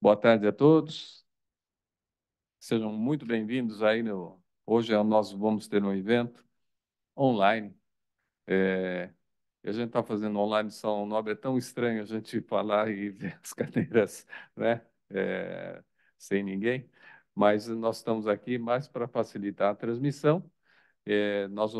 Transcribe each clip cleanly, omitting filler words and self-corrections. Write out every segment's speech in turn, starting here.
Boa tarde a todos. Sejam muito bem-vindos aí no. Hoje nós vamos ter um evento online. É, a gente está fazendo online São Nobre, é tão estranho a gente falar e ver as cadeiras, né? É, sem ninguém. Mas nós estamos aqui mais para facilitar a transmissão. Nós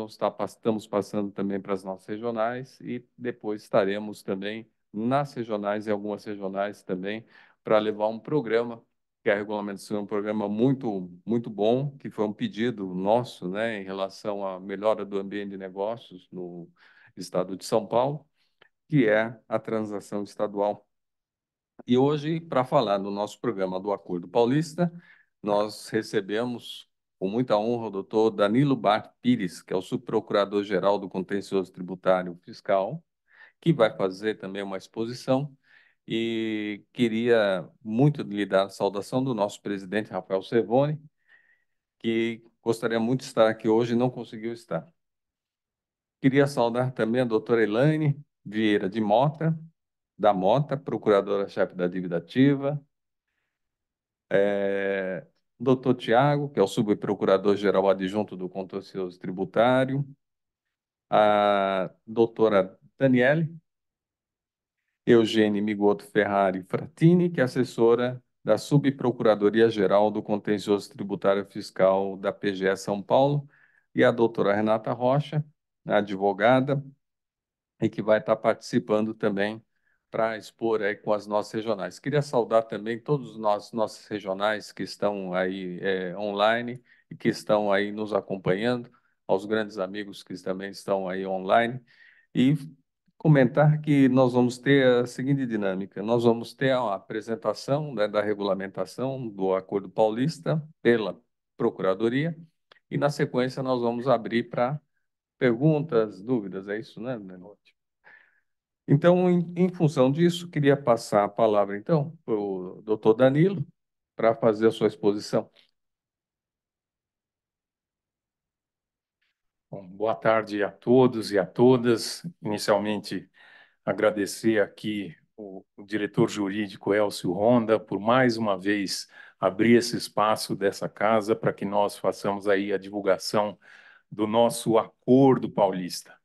estamos passando também para as nossas regionais e depois estaremos também nas regionais e algumas regionais também para levar um programa, que é a regulamentação, um programa muito bom, que foi um pedido nosso, né, em relação à melhora do ambiente de negócios no estado de São Paulo, que é a transação estadual. E hoje, para falar no nosso programa do Acordo Paulista, nós recebemos com muita honra o doutor Danilo Bart Pires, que é o subprocurador-geral do Contencioso Tributário Fiscal, que vai fazer também uma exposição. E queria muito lhe dar a saudação do nosso presidente, Rafael Cervoni, que gostaria muito de estar aqui hoje e não conseguiu estar. Queria saudar também a doutora Elaine Vieira de Mota, da Mota, procuradora-chefe da dívida ativa, doutor Tiago, que é o subprocurador-geral adjunto do Contencioso Tributário, a doutora Daniele Eugênia Migoto Ferrari Fratini, que é assessora da Subprocuradoria-Geral do Contencioso Tributário Fiscal da PGE São Paulo, e a doutora Renata Rocha, advogada, e que vai estar participando também para expor aí com as nossas regionais. Queria saudar também todos os nossos regionais que estão aí online e que estão aí nos acompanhando, aos grandes amigos que também estão aí online, e comentar que nós vamos ter a seguinte dinâmica: nós vamos ter a apresentação, né, da regulamentação do Acordo Paulista pela Procuradoria, e na sequência nós vamos abrir para perguntas, dúvidas, é isso, né, Menotti? Então, em função disso, queria passar a palavra, então, para o doutor Danilo, para fazer a sua exposição. Bom, boa tarde a todos e a todas. Inicialmente, agradecer aqui o diretor jurídico Elcio Ronda por mais uma vez abrir esse espaço dessa casa para que nós façamos aí a divulgação do nosso Acordo Paulista.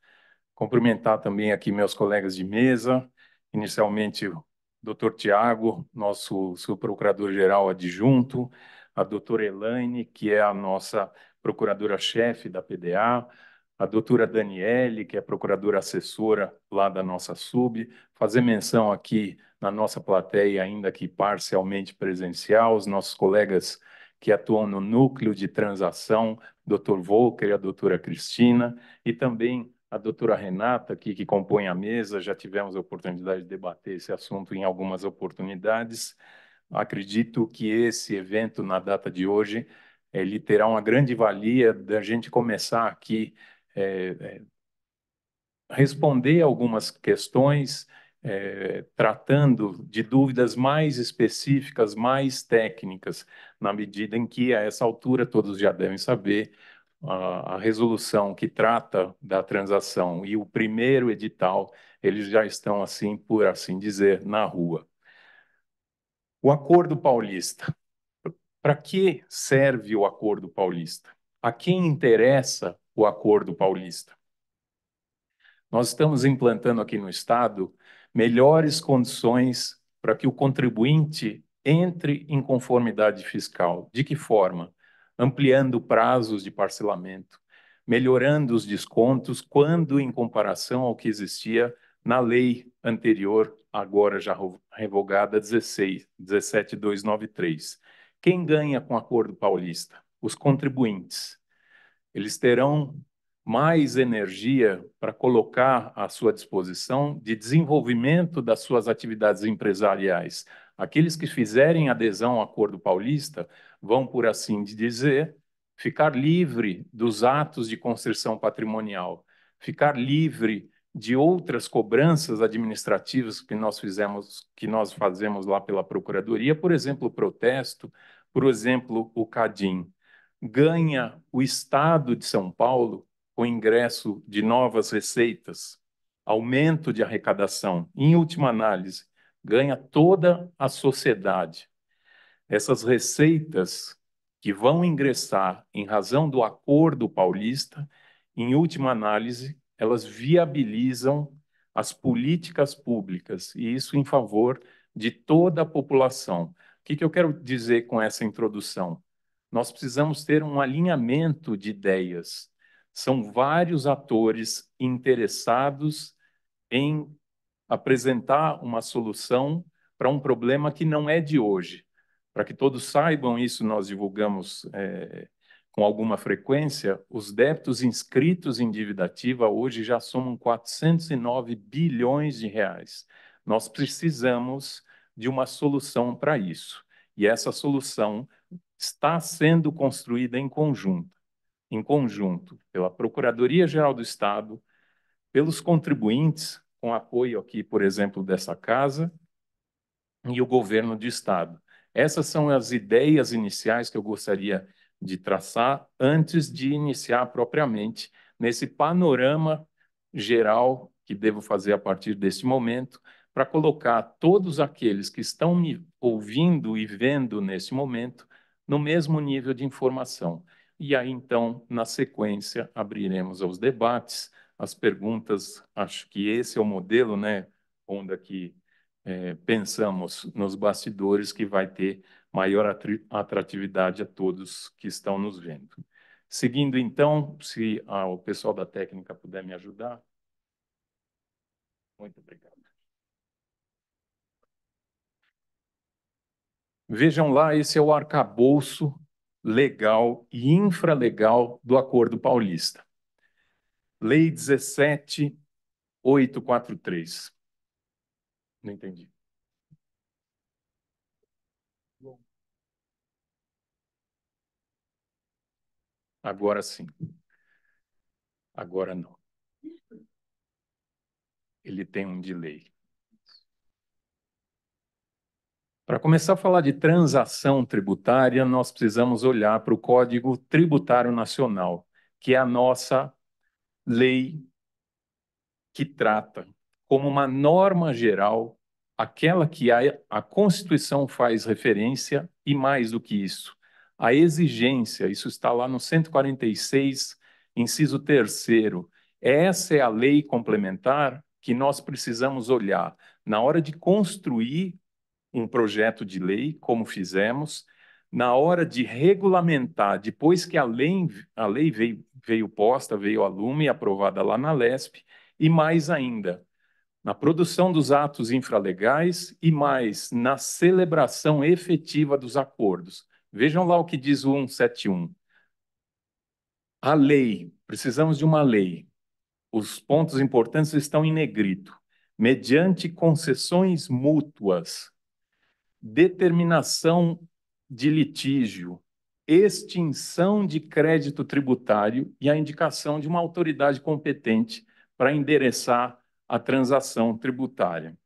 Cumprimentar também aqui meus colegas de mesa, inicialmente o doutor Tiago, nosso subprocurador-geral adjunto, a doutora Elaine, que é a nossa procuradora-chefe da PDA, a doutora Daniele, que é procuradora assessora lá da nossa sub, fazer menção aqui na nossa plateia, ainda que parcialmente presencial, os nossos colegas que atuam no núcleo de transação, doutor Volker e a doutora Cristina, e também a doutora Renata, aqui, que compõe a mesa. Já tivemos a oportunidade de debater esse assunto em algumas oportunidades. Acredito que esse evento, na data de hoje, ele terá uma grande valia da gente começar aqui responder algumas questões, tratando de dúvidas mais específicas, mais técnicas, na medida em que, a essa altura, todos já devem saber, a resolução que trata da transação e o primeiro edital, eles já estão, assim, por assim dizer, na rua. O Acordo Paulista. Para que serve o Acordo Paulista? A quem interessa o Acordo Paulista? Nós estamos implantando aqui no Estado melhores condições para que o contribuinte entre em conformidade fiscal. De que forma? Ampliando prazos de parcelamento, melhorando os descontos quando em comparação ao que existia na lei anterior, agora já revogada, 17293. Quem ganha com o Acordo Paulista? Os contribuintes. Eles terão mais energia para colocar à sua disposição de desenvolvimento das suas atividades empresariais. Aqueles que fizerem adesão ao Acordo Paulista vão, por assim dizer, ficar livre dos atos de constrição patrimonial, ficar livre de outras cobranças administrativas que nós fazemos lá pela Procuradoria, por exemplo, o protesto, por exemplo, o CADIM. Ganha o Estado de São Paulo com ingresso de novas receitas, aumento de arrecadação. Em última análise, ganha toda a sociedade. Essas receitas que vão ingressar em razão do Acordo Paulista, em última análise, elas viabilizam as políticas públicas, e isso em favor de toda a população. O que eu quero dizer com essa introdução? Nós precisamos ter um alinhamento de ideias. São vários atores interessados em apresentar uma solução para um problema que não é de hoje. Para que todos saibam isso, nós divulgamos com alguma frequência, os débitos inscritos em dívida ativa hoje já somam 409 bilhões de reais. Nós precisamos de uma solução para isso. E essa solução está sendo construída em conjunto pela Procuradoria-Geral do Estado, pelos contribuintes, com apoio aqui, por exemplo, dessa casa, e o governo do Estado. Essas são as ideias iniciais que eu gostaria de traçar antes de iniciar propriamente nesse panorama geral que devo fazer a partir deste momento, para colocar todos aqueles que estão me ouvindo e vendo nesse momento no mesmo nível de informação. E aí, então, na sequência, abriremos aos debates, as perguntas. Acho que esse é o modelo, né, onde aqui pensamos nos bastidores que vai ter maior atratividade a todos que estão nos vendo. Seguindo, então, se o pessoal da técnica puder me ajudar. Muito obrigado. Vejam lá, esse é o arcabouço legal e infralegal do Acordo Paulista. Lei 17.843. Não entendi. Agora sim. Agora não. Ele tem um delay. Para começar a falar de transação tributária, nós precisamos olhar para o Código Tributário Nacional, que é a nossa lei que trata como uma norma geral aquela que a Constituição faz referência e mais do que isso, a exigência, isso está lá no 146, inciso 3º. Essa é a lei complementar que nós precisamos olhar na hora de construir um projeto de lei, como fizemos, na hora de regulamentar, depois que a lei veio posta, veio a lume, aprovada lá na LESP, e mais ainda, na produção dos atos infralegais e mais na celebração efetiva dos acordos. Vejam lá o que diz o 171. A lei, precisamos de uma lei. Os pontos importantes estão em negrito. Mediante concessões mútuas, determinação de litígio, extinção de crédito tributário e a indicação de uma autoridade competente para endereçar a transação tributária.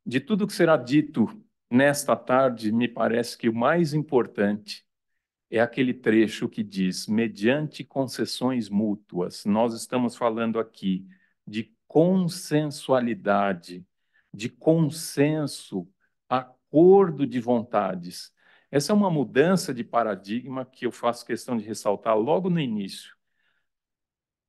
De tudo que será dito nesta tarde, me parece que o mais importante é aquele trecho que diz, mediante concessões mútuas. Nós estamos falando aqui de consensualidade, de consenso, acordo de vontades. Essa é uma mudança de paradigma que eu faço questão de ressaltar logo no início.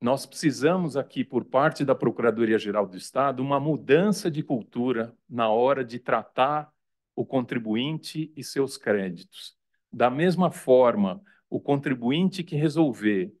Nós precisamos aqui, por parte da Procuradoria-Geral do Estado, uma mudança de cultura na hora de tratar o contribuinte e seus créditos. Da mesma forma, o contribuinte que resolver,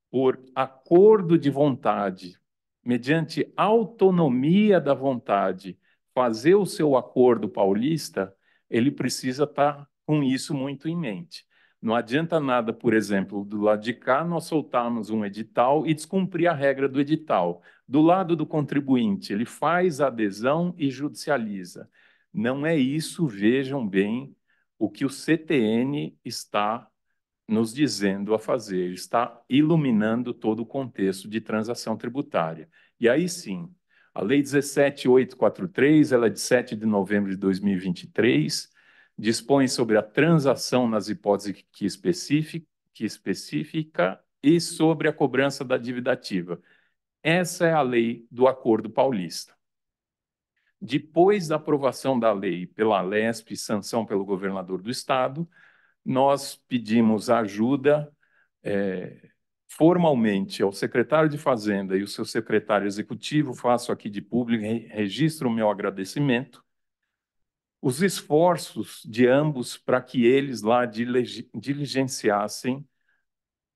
por acordo de vontade, mediante autonomia da vontade, fazer o seu acordo paulista, ele precisa estar com isso muito em mente. Não adianta nada, por exemplo, do lado de cá nós soltarmos um edital e descumprir a regra do edital. Do lado do contribuinte, ele faz a adesão e judicializa. Não é isso, vejam bem, o que o CTN está nos dizendo a fazer, está iluminando todo o contexto de transação tributária. E aí sim, a Lei 17.843, ela é de 7 de novembro de 2023, dispõe sobre a transação nas hipóteses que especifica e sobre a cobrança da dívida ativa. Essa é a lei do Acordo Paulista. Depois da aprovação da lei pela Alesp, sanção pelo governador do estado, nós pedimos ajuda formalmente ao secretário de Fazenda e o seu secretário executivo, faço aqui de público, registro o meu agradecimento, os esforços de ambos para que eles lá diligenciassem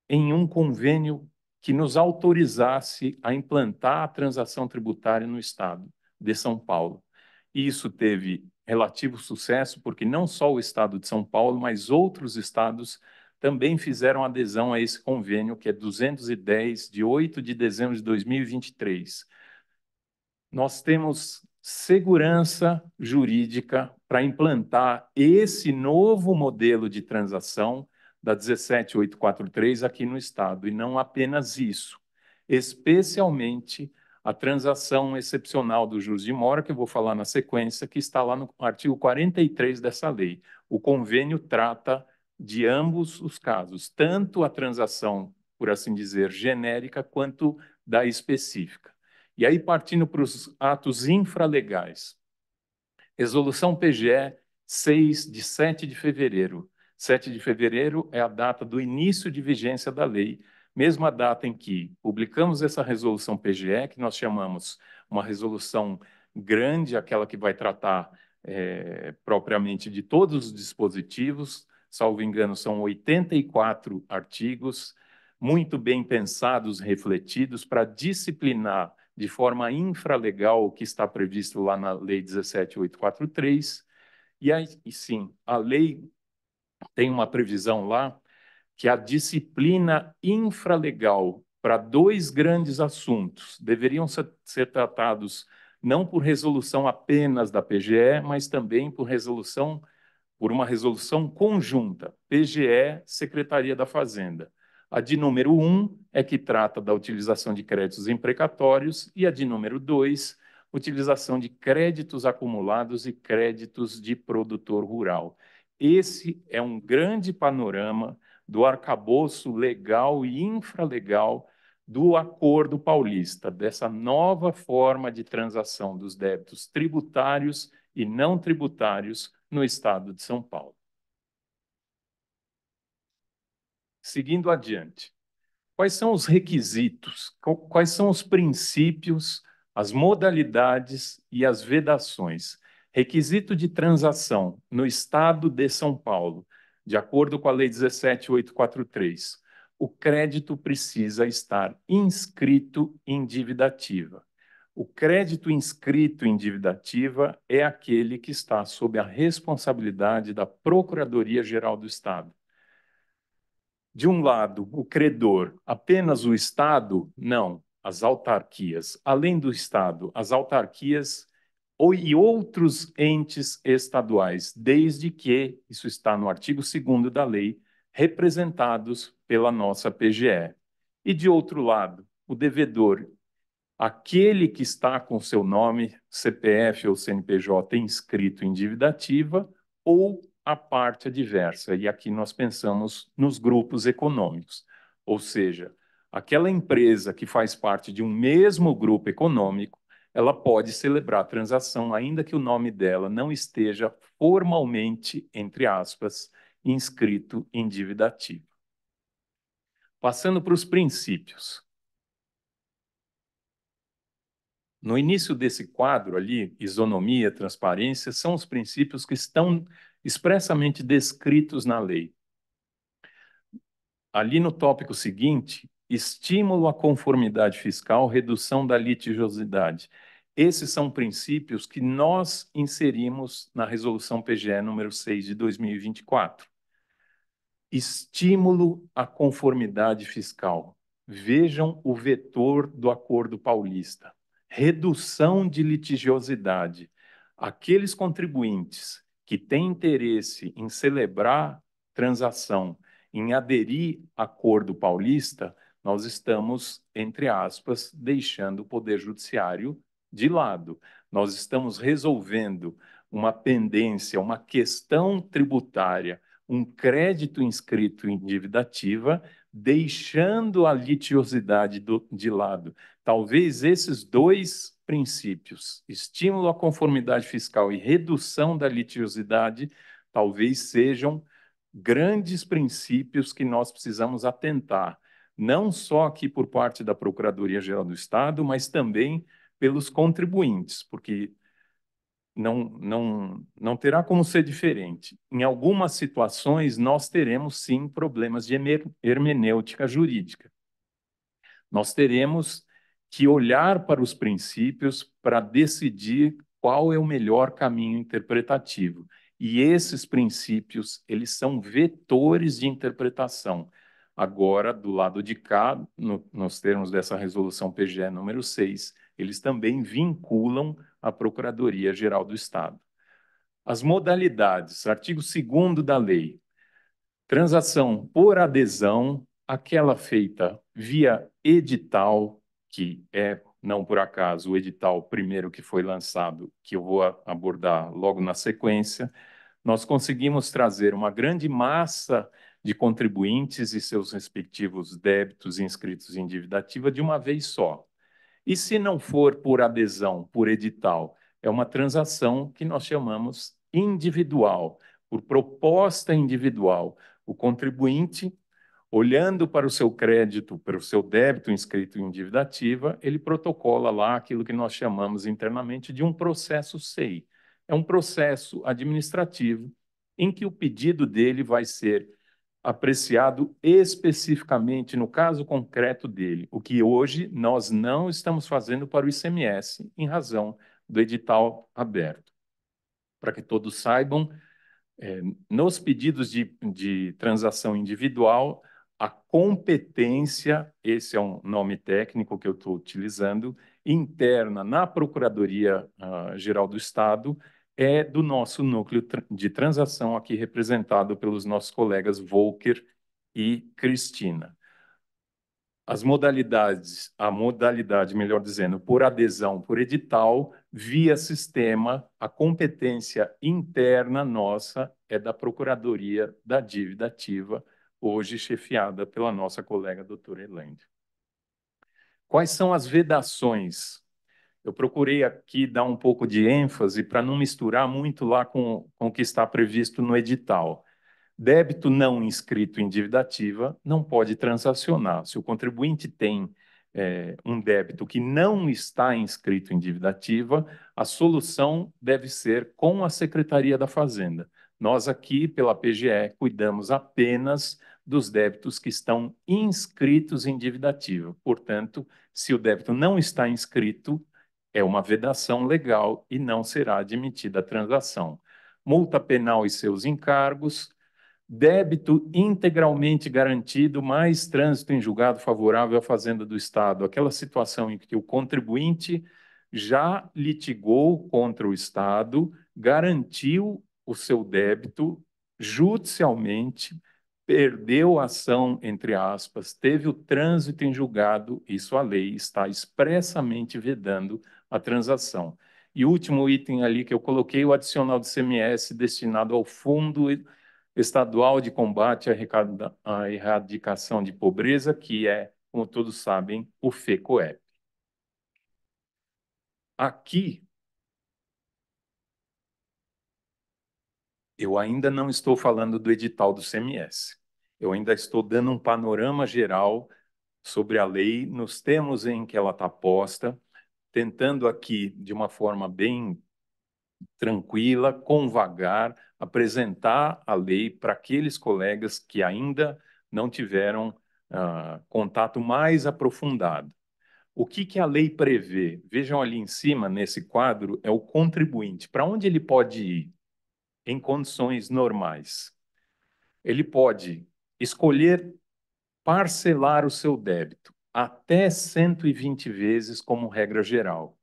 em um convênio que nos autorizasse a implantar a transação tributária no estado de São Paulo. E isso teve relativo sucesso, porque não só o estado de São Paulo, mas outros estados também fizeram adesão a esse convênio, que é 210, de 8 de dezembro de 2023. Nós temos segurança jurídica para implantar esse novo modelo de transação da 17843 aqui no Estado, e não apenas isso, especialmente a transação excepcional do juros de mora, que eu vou falar na sequência, que está lá no artigo 43 dessa lei. O convênio trata de ambos os casos, tanto a transação, por assim dizer, genérica, quanto da específica. E aí, partindo para os atos infralegais. Resolução PGE 6, de 7 de fevereiro. 7 de fevereiro é a data do início de vigência da lei, mesma data em que publicamos essa resolução PGE, que nós chamamos uma resolução grande, aquela que vai tratar propriamente de todos os dispositivos, salvo engano, são 84 artigos, muito bem pensados, refletidos, para disciplinar de forma infralegal o que está previsto lá na Lei 17.843. E aí, sim, a lei tem uma previsão lá que a disciplina infralegal para dois grandes assuntos deveriam ser tratados não por resolução apenas da PGE, mas também por uma resolução conjunta, PGE, Secretaria da Fazenda. A de número 1 é que trata da utilização de créditos imprecatórios e a de número 2, utilização de créditos acumulados e créditos de produtor rural. Esse é um grande panorama do arcabouço legal e infralegal do Acordo Paulista, dessa nova forma de transação dos débitos tributários e não tributários no estado de São Paulo. Seguindo adiante, quais são os requisitos, quais são os princípios, as modalidades e as vedações? Requisito de transação no estado de São Paulo, de acordo com a Lei 17.843, o crédito precisa estar inscrito em dívida ativa. O crédito inscrito em dívida ativa é aquele que está sob a responsabilidade da Procuradoria-Geral do Estado. De um lado, o credor, apenas o Estado? Não, as autarquias. Além do Estado, as autarquias e outros entes estaduais, desde que, isso está no artigo 2º da lei, representados pela nossa PGE. E, de outro lado, o devedor, aquele que está com seu nome, CPF ou CNPJ inscrito em dívida ativa, ou a parte adversa. E aqui nós pensamos nos grupos econômicos, ou seja, aquela empresa que faz parte de um mesmo grupo econômico, ela pode celebrar a transação, ainda que o nome dela não esteja formalmente, entre aspas, inscrito em dívida ativa. Passando para os princípios. No início desse quadro ali, isonomia, transparência, são os princípios que estão expressamente descritos na lei. Ali no tópico seguinte, estímulo à conformidade fiscal, redução da litigiosidade. Esses são princípios que nós inserimos na resolução PGE número 6 de 2024. Estímulo à conformidade fiscal. Vejam o vetor do Acordo Paulista. Redução de litigiosidade. Aqueles contribuintes que têm interesse em celebrar transação, em aderir ao Acordo Paulista, nós estamos, entre aspas, deixando o Poder Judiciário de lado. Nós estamos resolvendo uma pendência, uma questão tributária, um crédito inscrito em dívida ativa, deixando a litigiosidade de lado. Talvez esses dois princípios, estímulo à conformidade fiscal e redução da litigiosidade, talvez sejam grandes princípios que nós precisamos atentar, não só aqui por parte da Procuradoria-Geral do Estado, mas também pelos contribuintes, porque não terá como ser diferente. Em algumas situações, nós teremos, sim, problemas de hermenêutica jurídica. Nós teremos que olhar para os princípios para decidir qual é o melhor caminho interpretativo. E esses princípios, eles são vetores de interpretação. Agora, do lado de cá, nos termos dessa resolução PGE número 6, eles também vinculam a Procuradoria-Geral do Estado. As modalidades, artigo 2º da lei. Transação por adesão, aquela feita via edital, que é, não por acaso, o edital primeiro que foi lançado, que eu vou abordar logo na sequência, nós conseguimos trazer uma grande massa de contribuintes e seus respectivos débitos inscritos em dívida ativa de uma vez só. E se não for por adesão, por edital, é uma transação que nós chamamos individual, por proposta individual. O contribuinte, olhando para o seu crédito, para o seu débito inscrito em dívida ativa, ele protocola lá aquilo que nós chamamos internamente de um processo SEI. É um processo administrativo em que o pedido dele vai ser apreciado especificamente no caso concreto dele, o que hoje nós não estamos fazendo para o ICMS, em razão do edital aberto. Para que todos saibam, nos pedidos de transação individual, a competência, esse é um nome técnico que eu estou utilizando, interna na Procuradoria-Geral do Estado, é do nosso núcleo de transação, aqui representado pelos nossos colegas Volker e Cristina. As modalidades, a modalidade, melhor dizendo, por adesão, por edital, via sistema, a competência interna nossa é da Procuradoria da Dívida Ativa, hoje chefiada pela nossa colega doutora Helene. Quais são as vedações? Eu procurei aqui dar um pouco de ênfase para não misturar muito lá com o que está previsto no edital. Débito não inscrito em dívida ativa não pode transacionar. Se o contribuinte tem um débito que não está inscrito em dívida ativa, a solução deve ser com a Secretaria da Fazenda. Nós aqui, pela PGE, cuidamos apenas dos débitos que estão inscritos em dívida ativa. Portanto, se o débito não está inscrito, é uma vedação legal e não será admitida a transação. Multa penal e seus encargos, débito integralmente garantido, mais trânsito em julgado favorável à Fazenda do Estado. Aquela situação em que o contribuinte já litigou contra o Estado, garantiu o seu débito judicialmente, perdeu a ação, entre aspas, teve o trânsito em julgado, isso a lei está expressamente vedando a transação. E o último item ali que eu coloquei, o adicional do CMS destinado ao Fundo Estadual de Combate à Erradicação de Pobreza, que é, como todos sabem, o FECOEP. Aqui, eu ainda não estou falando do edital do CMS. Eu ainda estou dando um panorama geral sobre a lei, nos termos em que ela está posta, tentando aqui, de uma forma bem tranquila, com vagar, apresentar a lei para aqueles colegas que ainda não tiveram contato mais aprofundado. O que a lei prevê? Vejam ali em cima, nesse quadro, é o contribuinte. Para onde ele pode ir? Em condições normais. Ele pode escolher parcelar o seu débito até 120 vezes como regra geral.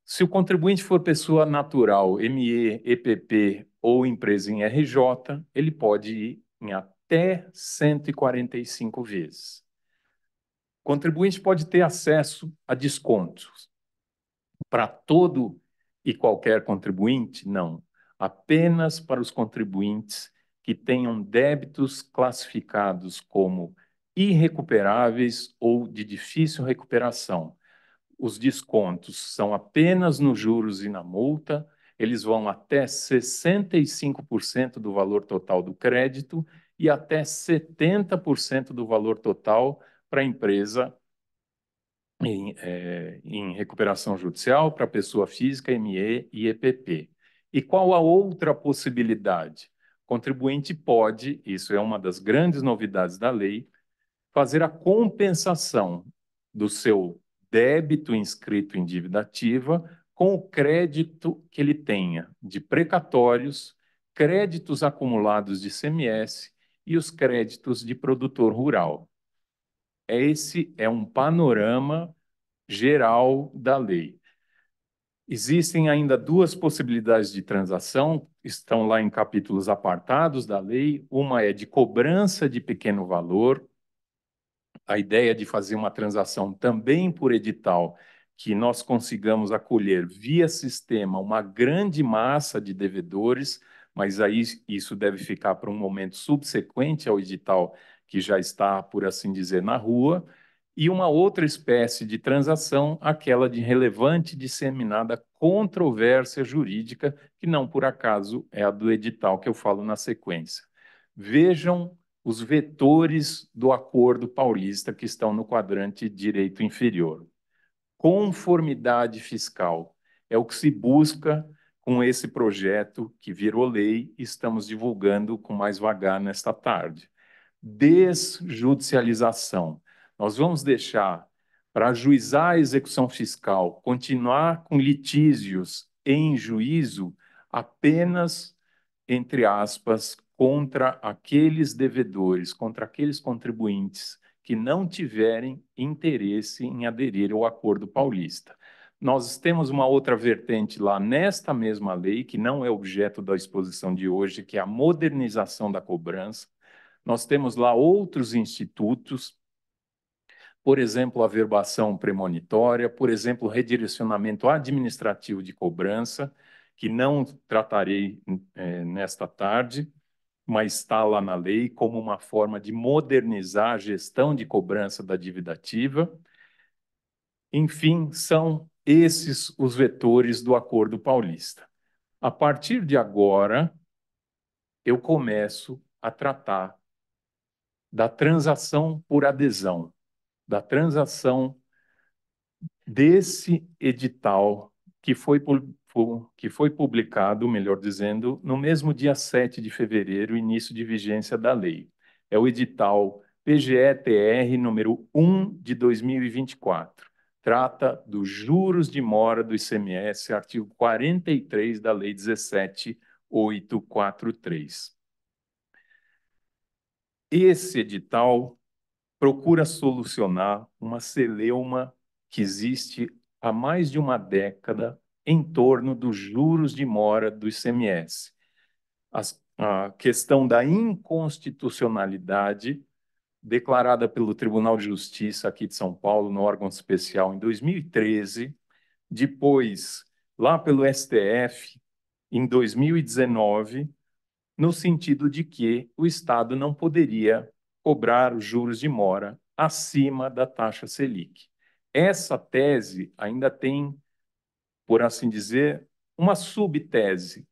Se o contribuinte for pessoa natural, ME, EPP ou empresa em RJ, ele pode ir em até 145 vezes. O contribuinte pode ter acesso a descontos. Para todo e qualquer contribuinte? Não. Apenas para os contribuintes que tenham débitos classificados como irrecuperáveis ou de difícil recuperação. os descontos são apenas nos juros e na multa, eles vão até 65% do valor total do crédito e até 70% do valor total para a empresa em recuperação judicial, para pessoa física, ME e EPP. E qual a outra possibilidade? O contribuinte pode, isso é uma das grandes novidades da lei, fazer a compensação do seu débito inscrito em dívida ativa com o crédito que ele tenha de precatórios, créditos acumulados de ICMS e os créditos de produtor rural. Esse é um panorama geral da lei. Existem ainda duas possibilidades de transação, estão lá em capítulos apartados da lei. Uma é de cobrança de pequeno valor, a ideia de fazer uma transação também por edital, que nós consigamos acolher via sistema uma grande massa de devedores, mas aí isso deve ficar para um momento subsequente ao edital que já está, por assim dizer, na rua. E uma outra espécie de transação, aquela de relevante disseminada controvérsia jurídica, que não por acaso é a do edital que eu falo na sequência. Vejam os vetores do Acordo Paulista que estão no quadrante direito inferior. Conformidade fiscal é o que se busca com esse projeto que virou lei e estamos divulgando com mais vagar nesta tarde. Desjudicialização. Nós vamos deixar para ajuizar a execução fiscal, continuar com litígios em juízo apenas, entre aspas, contra aqueles devedores, contra aqueles contribuintes que não tiverem interesse em aderir ao Acordo Paulista. Nós temos uma outra vertente lá nesta mesma lei, que não é objeto da exposição de hoje, que é a modernização da cobrança. Nós temos lá outros institutos, por exemplo, a verbação premonitória, por exemplo, o redirecionamento administrativo de cobrança, que não tratarei nesta tarde, mas está lá na lei como uma forma de modernizar a gestão de cobrança da dívida ativa. Enfim, são esses os vetores do Acordo Paulista. A partir de agora, eu começo a tratar da transação por adesão, da transação desse edital que foi publicado, melhor dizendo, no mesmo dia 7 de fevereiro, início de vigência da lei. É o edital PGE-TR número 1 de 2024. Trata dos juros de mora do ICMS, artigo 43 da Lei 17.843. Esse edital procura solucionar uma celeuma que existe há mais de uma década em torno dos juros de mora do ICMS. A questão da inconstitucionalidade declarada pelo Tribunal de Justiça aqui de São Paulo, no órgão especial, em 2013, depois, lá pelo STF, em 2019, no sentido de que o Estado não poderia cobrar os juros de mora acima da taxa Selic. Essa tese ainda tem, por assim dizer, uma subtese,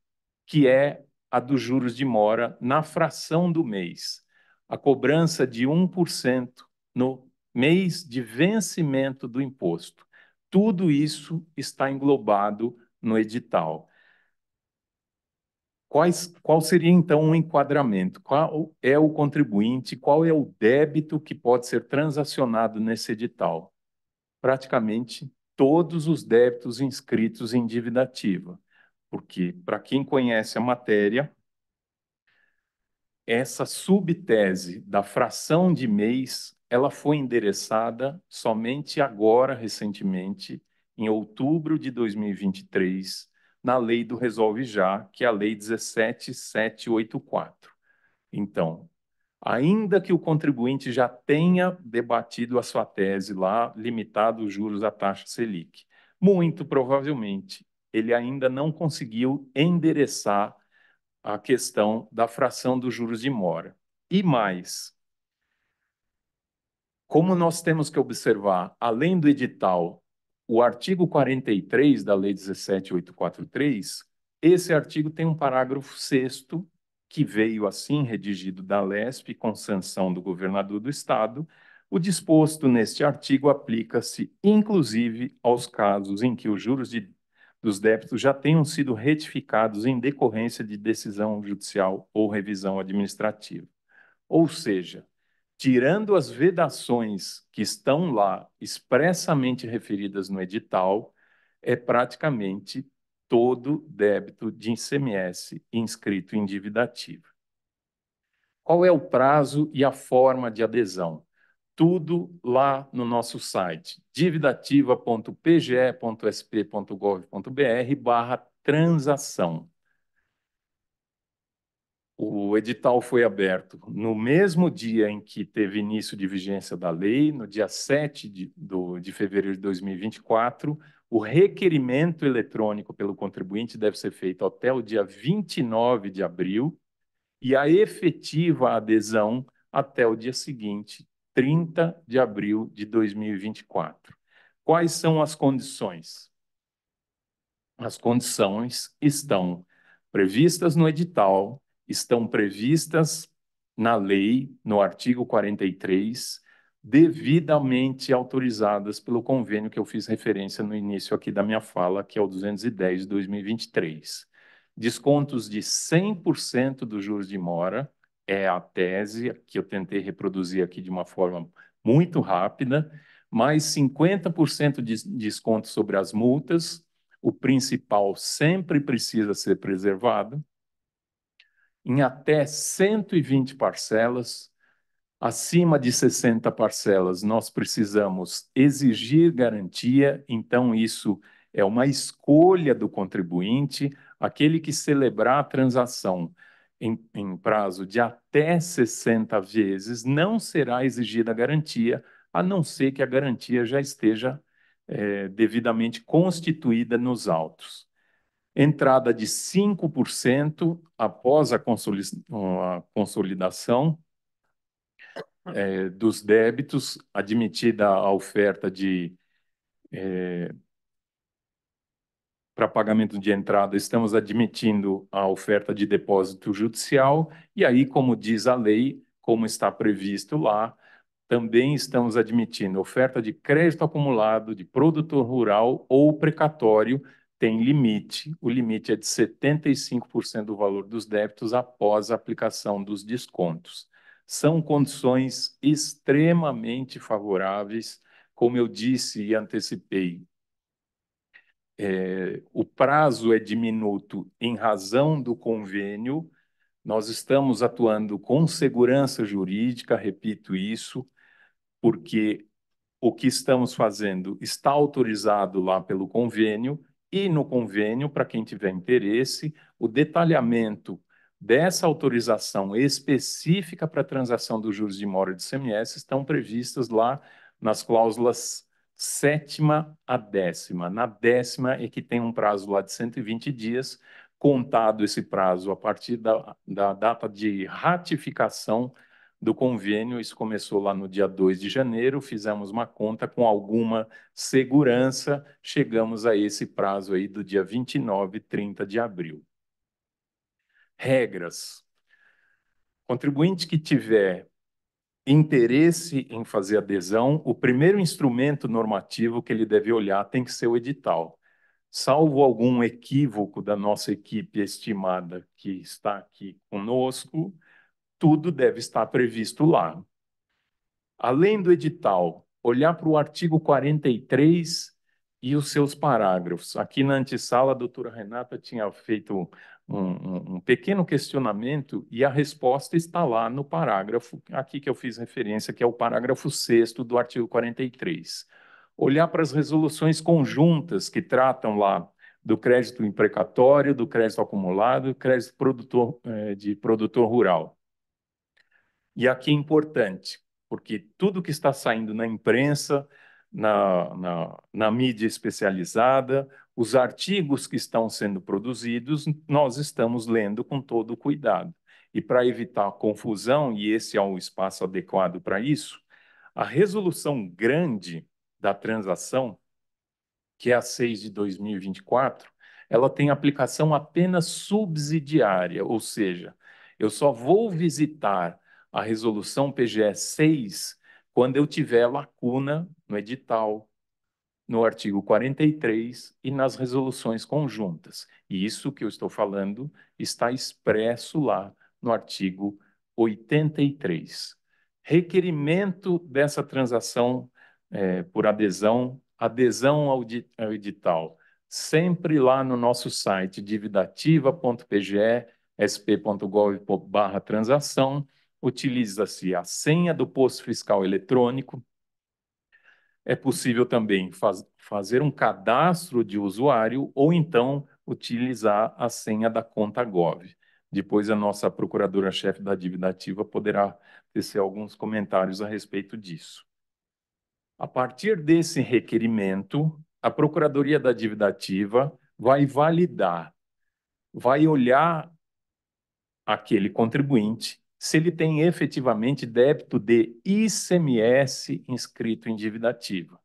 que é a dos juros de mora na fração do mês. A cobrança de 1% no mês de vencimento do imposto. Tudo isso está englobado no edital. Qual seria, então, um enquadramento? Qual é o contribuinte, qual é o débito que pode ser transacionado nesse edital? Praticamente todos os débitos inscritos em dívida ativa, porque, para quem conhece a matéria, essa subtese da fração de mês, ela foi endereçada somente agora, recentemente, em outubro de 2023, na lei do Resolve Já, que é a Lei 17.784. Então, ainda que o contribuinte já tenha debatido a sua tese lá, limitado os juros à taxa Selic, muito provavelmente ele ainda não conseguiu endereçar a questão da fração dos juros de mora. E mais, como nós temos que observar, além do edital, o artigo 43 da Lei 17.843, esse artigo tem um parágrafo 6º, que veio assim redigido da Lesp, com sanção do governador do Estado. O disposto neste artigo aplica-se, inclusive, aos casos em que os juros dos débitos já tenham sido retificados em decorrência de decisão judicial ou revisão administrativa. Ou seja, tirando as vedações que estão lá expressamente referidas no edital, é praticamente todo débito de ICMS inscrito em dívida ativa. Qual é o prazo e a forma de adesão? Tudo lá no nosso site, dividativa.pge.sp.gov.br/transação. O edital foi aberto no mesmo dia em que teve início de vigência da lei, no dia 7 de fevereiro de 2024. O requerimento eletrônico pelo contribuinte deve ser feito até o dia 29 de abril e a efetiva adesão até o dia seguinte, 30 de abril de 2024. Quais são as condições? As condições estão previstas no edital, estão previstas na lei, no artigo 43, devidamente autorizadas pelo convênio que eu fiz referência no início aqui da minha fala, que é o 210 de 2023. Descontos de 100% dos juros de mora, é a tese que eu tentei reproduzir aqui de uma forma muito rápida, mais 50% de desconto sobre as multas. O principal sempre precisa ser preservado, em até 120 parcelas. Acima de 60 parcelas, nós precisamos exigir garantia, então isso é uma escolha do contribuinte. Aquele que celebrar a transação em prazo de até 60 vezes, não será exigida a garantia, a não ser que a garantia já esteja devidamente constituída nos autos. Entrada de 5% após a consolidação dos débitos, admitida a oferta para pagamento de entrada, estamos admitindo a oferta de depósito judicial, e aí, como diz a lei, como está previsto lá, também estamos admitindo oferta de crédito acumulado, de produtor rural ou precatório, tem limite. O limite é de 75% do valor dos débitos após a aplicação dos descontos. São condições extremamente favoráveis, como eu disse e antecipei. O prazo é diminuto em razão do convênio. Nós estamos atuando com segurança jurídica, repito isso, porque o que estamos fazendo está autorizado lá pelo convênio, e no convênio, para quem tiver interesse, o detalhamento dessa autorização específica para a transação dos juros de mora de ICMS estão previstas lá nas cláusulas 7ª a 10ª. Na 10ª é que tem um prazo lá de 120 dias, contado esse prazo a partir da data de ratificação do convênio. Isso começou lá no dia 2 de janeiro, fizemos uma conta com alguma segurança, chegamos a esse prazo aí do dia 29, 30 de abril. Regras. Contribuinte que tiver interesse em fazer adesão, o primeiro instrumento normativo que ele deve olhar tem que ser o edital. Salvo algum equívoco da nossa equipe estimada que está aqui conosco, tudo deve estar previsto lá. Além do edital, olhar para o artigo 43 e os seus parágrafos. Aqui na antessala, a doutora Renata tinha feito um pequeno questionamento e a resposta está lá no parágrafo, aqui que eu fiz referência, que é o parágrafo 6º do artigo 43. Olhar para as resoluções conjuntas que tratam lá do crédito imprecatório, do crédito acumulado, do crédito de produtor rural. E aqui é importante, porque tudo que está saindo na imprensa, na mídia especializada, os artigos que estão sendo produzidos, nós estamos lendo com todo o cuidado. E para evitar confusão, e esse é o espaço adequado para isso, a resolução grande da transação que é a 6 de 2024, ela tem aplicação apenas subsidiária, ou seja, eu só vou visitar a resolução PGE 6 quando eu tiver lacuna no edital, no artigo 43 e nas resoluções conjuntas. E isso que eu estou falando está expresso lá no artigo 83. Requerimento dessa transação por adesão, adesão ao edital, sempre lá no nosso site dividativa.pge.sp.gov.br/transação, utiliza-se a senha do posto fiscal eletrônico. É possível também fazer um cadastro de usuário ou então utilizar a senha da conta Gov. Depois a nossa procuradora-chefe da dívida ativa poderá tecer alguns comentários a respeito disso. A partir desse requerimento, a Procuradoria da Dívida Ativa vai validar, vai olhar aquele contribuinte se ele tem efetivamente débito de ICMS inscrito em dívida ativa.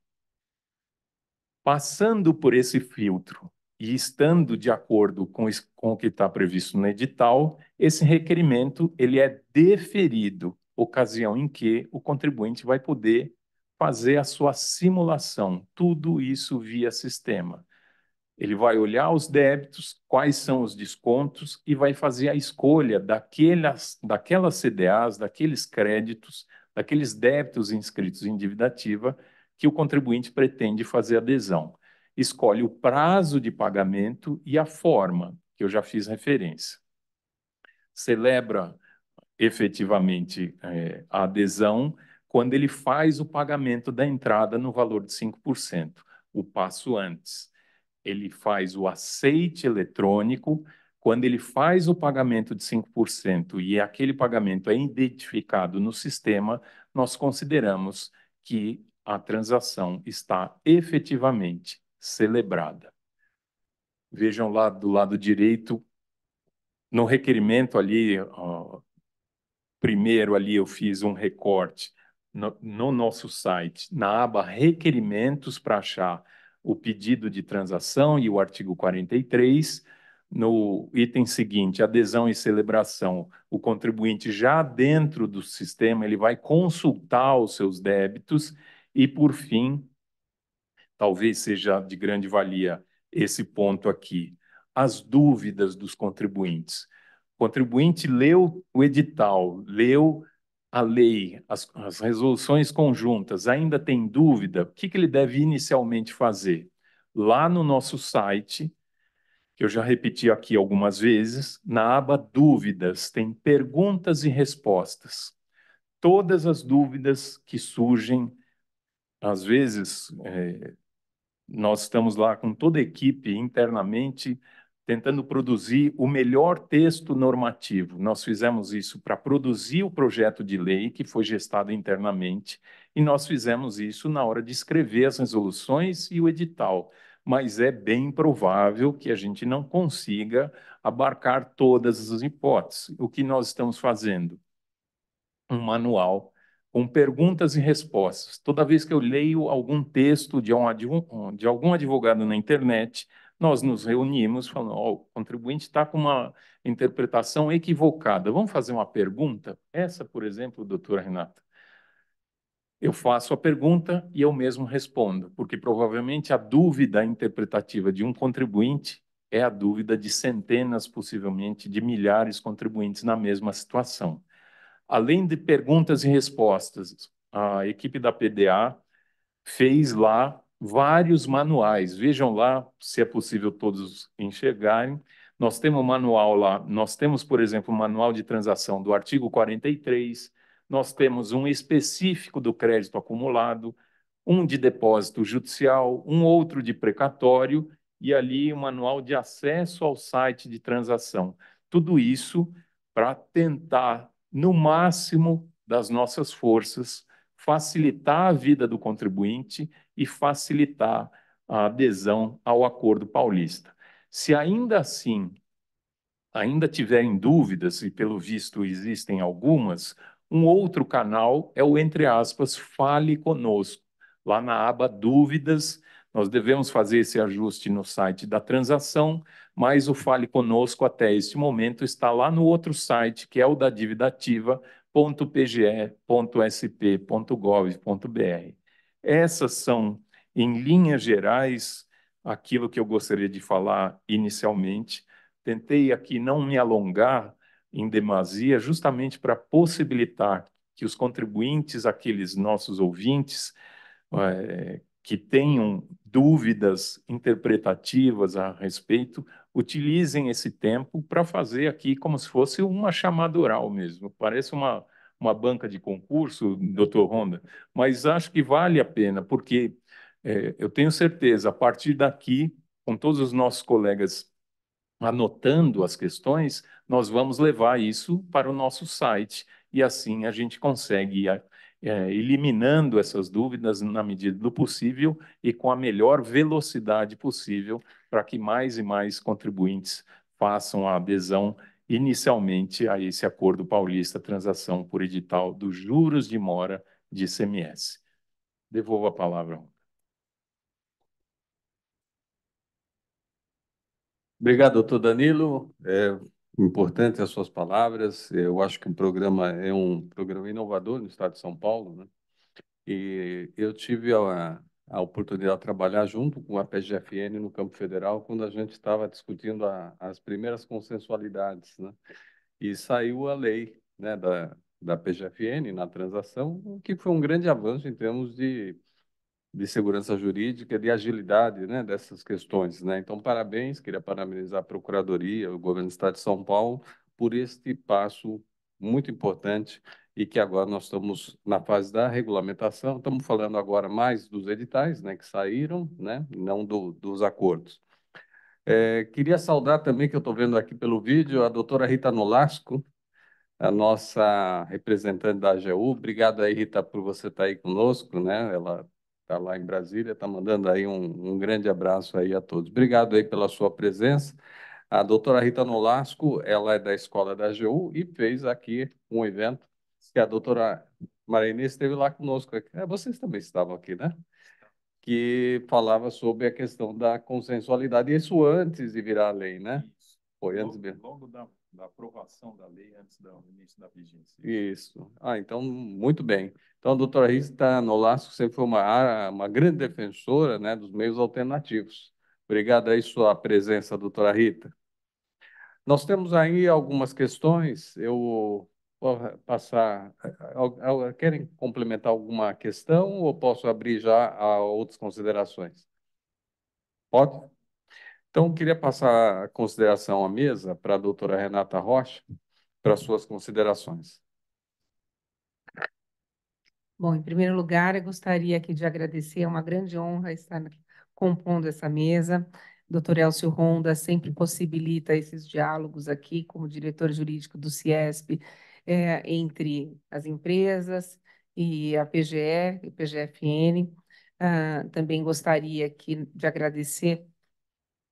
Passando por esse filtro e estando de acordo com o que está previsto no edital, esse requerimento ele é deferido, ocasião em que o contribuinte vai poder fazer a sua simulação, tudo isso via sistema. Ele vai olhar os débitos, quais são os descontos e vai fazer a escolha daquelas CDAs, daqueles créditos, daqueles débitos inscritos em dívida ativa que o contribuinte pretende fazer adesão. Escolhe o prazo de pagamento e a forma, que eu já fiz referência. Celebra efetivamente a adesão quando ele faz o pagamento da entrada no valor de 5%. O passo antes ele faz o aceite eletrônico. Quando ele faz o pagamento de 5% e aquele pagamento é identificado no sistema, nós consideramos que a transação está efetivamente celebrada. Vejam lá do lado direito, no requerimento ali, primeiro ali eu fiz um recorte no nosso site, na aba requerimentos para achar o pedido de transação e o artigo 43. No item seguinte, adesão e celebração, o contribuinte já dentro do sistema, ele vai consultar os seus débitos e, por fim, talvez seja de grande valia esse ponto aqui, as dúvidas dos contribuintes. O contribuinte leu o edital, leu a lei, as resoluções conjuntas, ainda tem dúvida, o que ele deve inicialmente fazer? Lá no nosso site, que eu já repeti aqui algumas vezes, na aba Dúvidas, tem perguntas e respostas. Todas as dúvidas que surgem, às vezes, nós estamos lá com toda a equipe internamente tentando produzir o melhor texto normativo. Nós fizemos isso para produzir o projeto de lei que foi gestado internamente e nós fizemos isso na hora de escrever as resoluções e o edital. Mas é bem provável que a gente não consiga abarcar todas as hipóteses. O que nós estamos fazendo? Um manual com perguntas e respostas. Toda vez que eu leio algum texto de algum advogado na internet, nós nos reunimos falando, oh, o contribuinte está com uma interpretação equivocada. Vamos fazer uma pergunta? Essa, por exemplo, doutora Renata. Eu faço a pergunta e eu mesmo respondo, porque provavelmente a dúvida interpretativa de um contribuinte é a dúvida de centenas, possivelmente de milhares de contribuintes na mesma situação. Além de perguntas e respostas, a equipe da PDA fez lá vários manuais. Vejam lá, se é possível todos enxergarem. Nós temos um manual lá, nós temos, por exemplo, um manual de transação do artigo 43, nós temos um específico do crédito acumulado, um de depósito judicial, um outro de precatório e ali um manual de acesso ao site de transação. Tudo isso para tentar, no máximo das nossas forças, facilitar a vida do contribuinte e facilitar a adesão ao Acordo Paulista. Se ainda assim ainda tiverem dúvidas, e pelo visto existem algumas, um outro canal é o, entre aspas, Fale Conosco. Lá na aba Dúvidas, Nós devemos fazer esse ajuste no site da transação, mas o Fale Conosco até este momento está lá no outro site, que é o da dívida ativa.pge.sp.gov.br. Essas são, em linhas gerais, aquilo que eu gostaria de falar inicialmente. Tentei aqui não me alongar em demasia, justamente para possibilitar que os contribuintes, aqueles nossos ouvintes, que tenham dúvidas interpretativas a respeito, utilizem esse tempo para fazer aqui como se fosse uma chamada oral mesmo. Parece uma banca de concurso, doutor Honda, mas acho que vale a pena, porque eu tenho certeza, a partir daqui, com todos os nossos colegas anotando as questões, nós vamos levar isso para o nosso site e assim a gente consegue ir eliminando essas dúvidas na medida do possível e com a melhor velocidade possível para que mais e mais contribuintes façam a adesão inicialmente a esse Acordo Paulista Transação por Edital dos Juros de Mora de ICMS. Devolvo a palavra. Obrigado, doutor Danilo. É importante as suas palavras. Eu acho que o programa é um programa inovador no estado de São Paulo, né? E eu tive a oportunidade de trabalhar junto com a PGFN no Campo Federal quando a gente estava discutindo as primeiras consensualidades, né? E saiu a lei, né, da PGFN na transação, o que foi um grande avanço em termos de segurança jurídica, de agilidade, né, dessas questões, né? Então, parabéns, queria parabenizar a Procuradoria, o Governo do Estado de São Paulo, por este passo muito importante e que agora nós estamos na fase da regulamentação. Estamos falando agora mais dos editais, né, que saíram, né, não dos acordos. Queria saudar também, que eu estou vendo aqui pelo vídeo, a doutora Rita Nolasco, a nossa representante da AGU. Obrigado aí, Rita, por você estar aí conosco, né? Ela está lá em Brasília, está mandando aí um grande abraço aí a todos. Obrigado aí pela sua presença. A doutora Rita Nolasco, ela é da escola da AGU e fez aqui um evento que a doutora Maria Inês esteve lá conosco. Vocês também estavam aqui, né? Que falava sobre a questão da consensualidade, isso antes de virar lei, né? Isso. Foi antes Logo da aprovação da lei, antes do início da vigência. Isso. Então, muito bem. Então, a doutora Rita Nolasco sempre foi uma grande defensora, né, dos meios alternativos. Obrigado aí sua presença, doutora Rita. Nós temos aí algumas questões. Eu vou passar. Querem complementar alguma questão ou posso abrir já a outras considerações? Pode? Então, eu queria passar a consideração à mesa para a doutora Renata Rocha, para suas considerações. Bom, em primeiro lugar, eu gostaria aqui de agradecer, é uma grande honra estar compondo essa mesa. O doutor Elcio Ronda sempre possibilita esses diálogos aqui, como diretor jurídico do CIESP, entre as empresas e a PGE e PGFN. Também gostaria aqui de agradecer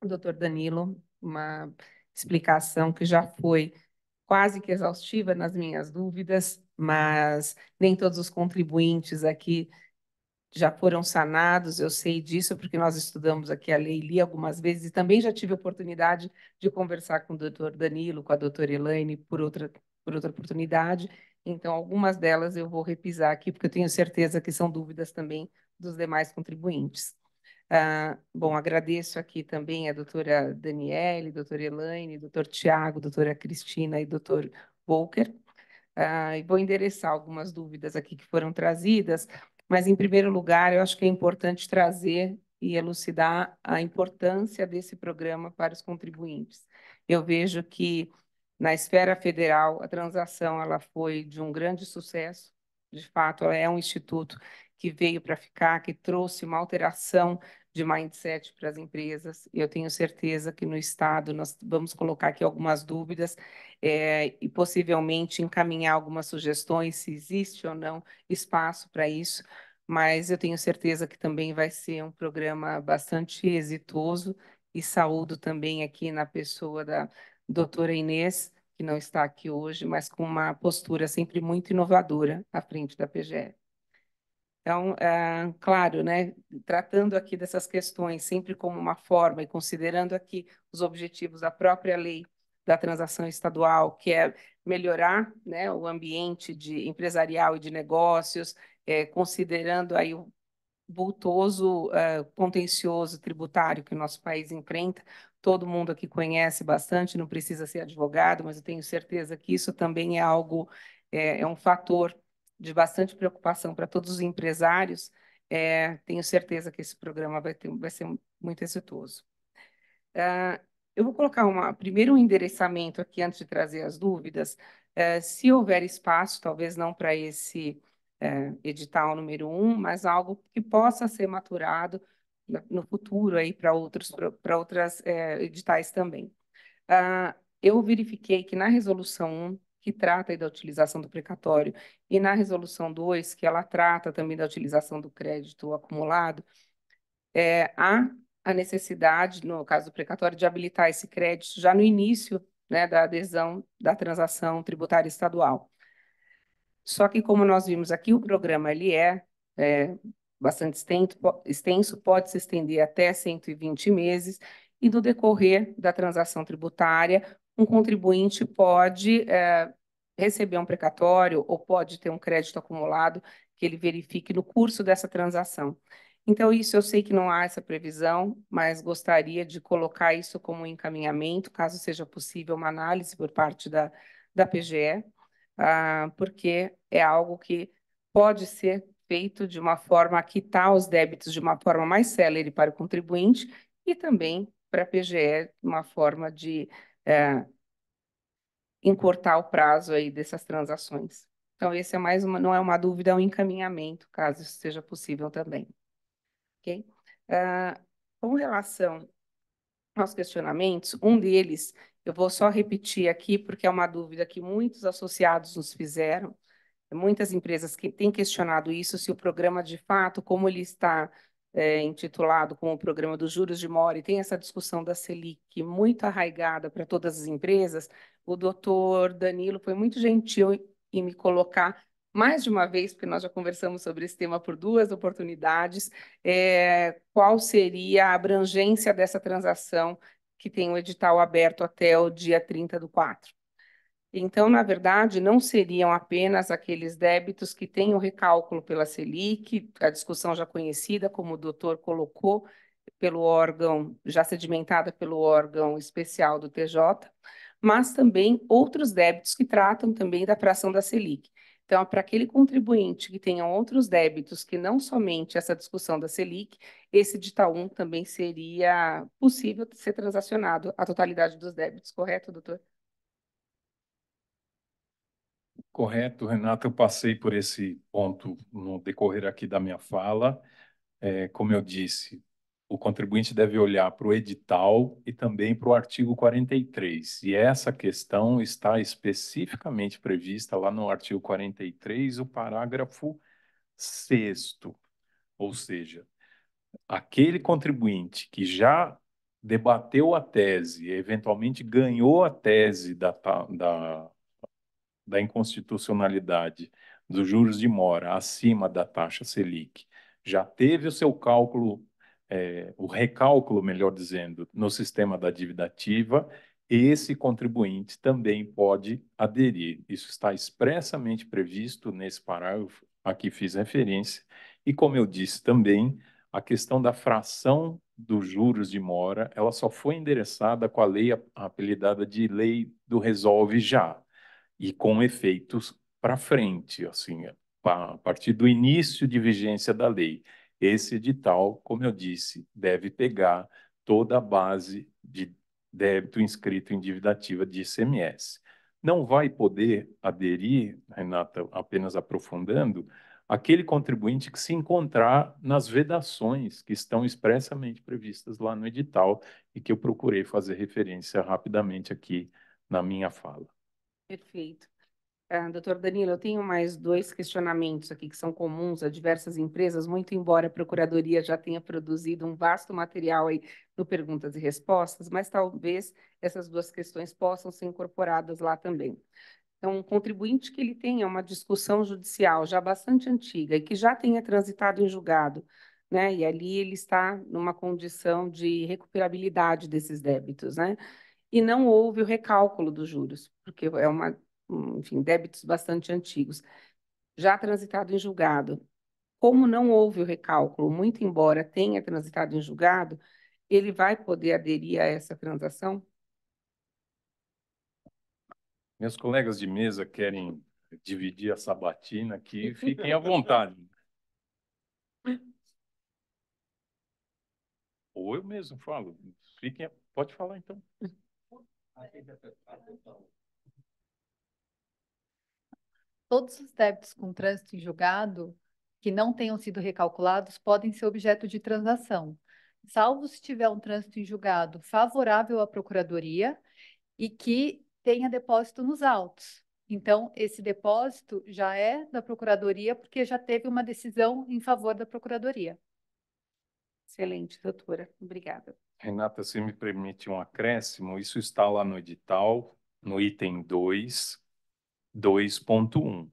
ao doutor Danilo, uma explicação que já foi quase que exaustiva nas minhas dúvidas, mas nem todos os contribuintes aqui já foram sanados, eu sei disso, porque nós estudamos aqui a lei, li algumas vezes, e também já tive a oportunidade de conversar com o doutor Danilo, com a doutora Elaine, por outra oportunidade. Então, algumas delas eu vou repisar aqui, porque eu tenho certeza que são dúvidas também dos demais contribuintes. Bom, agradeço aqui também a doutora Daniele, doutora Elaine, doutor Tiago, doutora Cristina e doutor Volker. E vou endereçar algumas dúvidas aqui que foram trazidas, mas, em primeiro lugar, eu acho que é importante trazer e elucidar a importância desse programa para os contribuintes. Eu vejo que, na esfera federal, a transação ela foi de um grande sucesso. De fato, ela é um instituto que veio para ficar, que trouxe uma alteração de mindset para as empresas. E eu tenho certeza que no Estado nós vamos colocar aqui algumas dúvidas e possivelmente encaminhar algumas sugestões, se existe ou não espaço para isso, mas eu tenho certeza que também vai ser um programa bastante exitoso e saúdo também aqui na pessoa da doutora Inês, que não está aqui hoje, mas com uma postura sempre muito inovadora à frente da PGE. Então, claro, né, tratando aqui dessas questões sempre como uma forma e considerando aqui os objetivos da própria lei da transação estadual, que é melhorar, né, o ambiente de empresarial e de negócios, considerando aí o vultoso, contencioso tributário que o nosso país enfrenta. Todo mundo aqui conhece bastante, não precisa ser advogado, mas eu tenho certeza que isso também é algo, é um fator de bastante preocupação para todos os empresários. Tenho certeza que esse programa vai ser muito exitoso. Eu vou colocar primeiro um endereçamento aqui antes de trazer as dúvidas. Se houver espaço, talvez não para esse edital número 1, mas algo que possa ser maturado no futuro aí para outras editais também. Eu verifiquei que na resolução 1, que trata aí da utilização do precatório, e na resolução 2, que ela trata também da utilização do crédito acumulado, há a necessidade, no caso do precatório, de habilitar esse crédito já no início, né, da adesão da transação tributária estadual. Só que, como nós vimos aqui, o programa ele é bastante extenso, pode se estender até 120 meses, e no decorrer da transação tributária, um contribuinte pode receber um precatório ou pode ter um crédito acumulado que ele verifique no curso dessa transação. Então, isso eu sei que não há essa previsão, mas gostaria de colocar isso como um encaminhamento, caso seja possível uma análise por parte da PGE, porque é algo que pode ser feito de uma forma a quitar os débitos de uma forma mais célere para o contribuinte e também para a PGE, uma forma de encurtar o prazo aí dessas transações. Então, esse é mais não é uma dúvida, é um encaminhamento, caso isso seja possível também. Ok? Com relação aos questionamentos, um deles, eu vou só repetir aqui, porque é uma dúvida que muitos associados nos fizeram, muitas empresas que têm questionado isso, se o programa, de fato, como ele está intitulado como o programa dos juros de mora, e tem essa discussão da Selic muito arraigada para todas as empresas, o doutor Danilo foi muito gentil em me colocar mais de uma vez, porque nós já conversamos sobre esse tema por 2 oportunidades, qual seria a abrangência dessa transação que tem o edital aberto até o dia 30/4. Então, na verdade, não seriam apenas aqueles débitos que têm o recálculo pela Selic, a discussão já conhecida, como o doutor colocou, pelo órgão, já sedimentada pelo órgão especial do TJ, mas também outros débitos que tratam também da fração da Selic. Então, para aquele contribuinte que tenha outros débitos que não somente essa discussão da Selic, esse edital 1 também seria possível ser transacionado a totalidade dos débitos, correto, doutor? Correto, Renato, eu passei por esse ponto no decorrer aqui da minha fala. Como eu disse, o contribuinte deve olhar para o edital e também para o artigo 43. E essa questão está especificamente prevista lá no artigo 43, o parágrafo 6º. Ou seja, aquele contribuinte que já debateu a tese e eventualmente ganhou a tese da inconstitucionalidade dos juros de mora acima da taxa Selic, já teve o seu cálculo, o recálculo, melhor dizendo, no sistema da dívida ativa, esse contribuinte também pode aderir. Isso está expressamente previsto nesse parágrafo a que fiz referência. E, como eu disse também, a questão da fração dos juros de mora, ela só foi endereçada com a lei apelidada de Lei do Resolve Já, e com efeitos para frente, assim, a partir do início de vigência da lei. Esse edital, como eu disse, deve pegar toda a base de débito inscrito em dívida ativa de ICMS. Não vai poder aderir, Renata, apenas aprofundando, aquele contribuinte que se encontrar nas vedações que estão expressamente previstas lá no edital e que eu procurei fazer referência rapidamente aqui na minha fala. Perfeito. Doutor Danilo, eu tenho mais 2 questionamentos aqui que são comuns a diversas empresas, muito embora a Procuradoria já tenha produzido um vasto material aí no perguntas e respostas, mas talvez essas 2 questões possam ser incorporadas lá também. Então, um contribuinte que ele tenha uma discussão judicial já bastante antiga e que já tenha transitado em julgado, né? E ali ele está numa condição de recuperabilidade desses débitos, né? E não houve o recálculo dos juros, porque é enfim, débitos bastante antigos. Já transitado em julgado, como não houve o recálculo, muito embora tenha transitado em julgado, ele vai poder aderir a essa transação? Meus colegas de mesa querem dividir a sabatina aqui, fiquem à vontade. Ou eu mesmo falo. Pode falar então. Todos os débitos com trânsito em julgado que não tenham sido recalculados podem ser objeto de transação, salvo se tiver um trânsito em julgado favorável à Procuradoria e que tenha depósito nos autos. Então, esse depósito já é da Procuradoria porque já teve uma decisão em favor da Procuradoria. Excelente, doutora. Obrigada. Renata, se me permite um acréscimo, isso está lá no edital, no item 2, 2.1.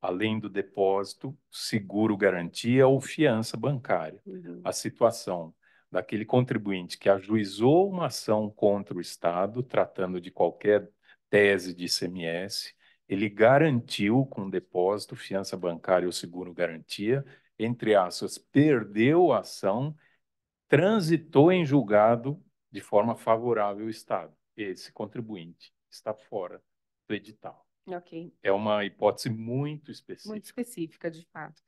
Além do depósito, seguro garantia ou fiança bancária. A situação daquele contribuinte que ajuizou uma ação contra o Estado, tratando de qualquer tese de ICMS, ele garantiu com depósito, fiança bancária ou seguro garantia, entre aspas, perdeu a ação, transitou em julgado de forma favorável ao Estado. Esse contribuinte está fora do edital. Ok, É uma hipótese muito muito específica. específica, de fato.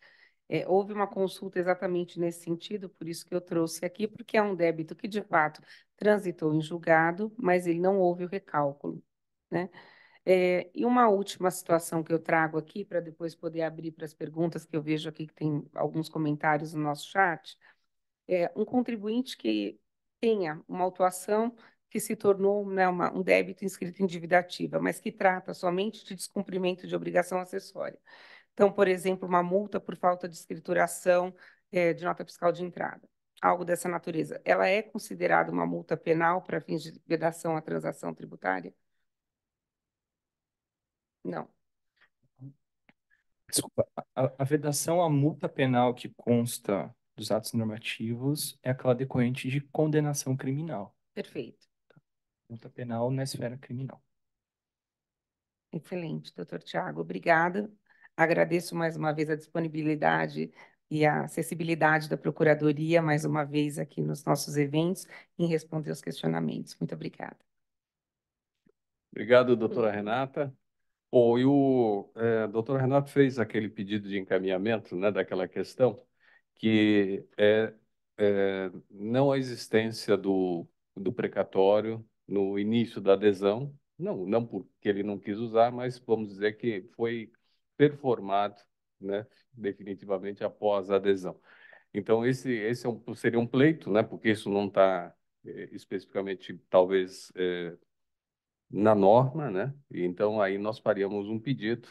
Houve uma consulta exatamente nesse sentido, por isso que eu trouxe aqui, porque é um débito que, de fato, transitou em julgado, mas ele não houve o recálculo, né? E uma última situação que eu trago aqui, para depois poder abrir para as perguntas, que eu vejo aqui que tem alguns comentários no nosso chat, é um contribuinte que tenha uma autuação que se tornou, né, um débito inscrito em dívida ativa, mas que trata somente de descumprimento de obrigação acessória. Então, por exemplo, uma multa por falta de escrituração, de nota fiscal de entrada, algo dessa natureza. Ela é considerada uma multa penal para fins de vedação à transação tributária? Não. Desculpa, a vedação à multa penal que consta dos atos normativos é aquela decorrente de condenação criminal. Perfeito. Multa penal na esfera criminal. Excelente, doutor Tiago. Obrigada. Agradeço mais uma vez a disponibilidade e a acessibilidade da Procuradoria, mais uma vez aqui nos nossos eventos, em responder aos questionamentos. Muito obrigada. Obrigado, doutora Renata. Bom, e o doutor Renato fez aquele pedido de encaminhamento, né, daquela questão, que não a existência do precatório no início da adesão, não porque ele não quis usar, mas vamos dizer que foi performado, né, definitivamente após a adesão. Então, esse seria um pleito, né, porque isso não está especificamente, talvez, na norma, né? E então aí nós faríamos um pedido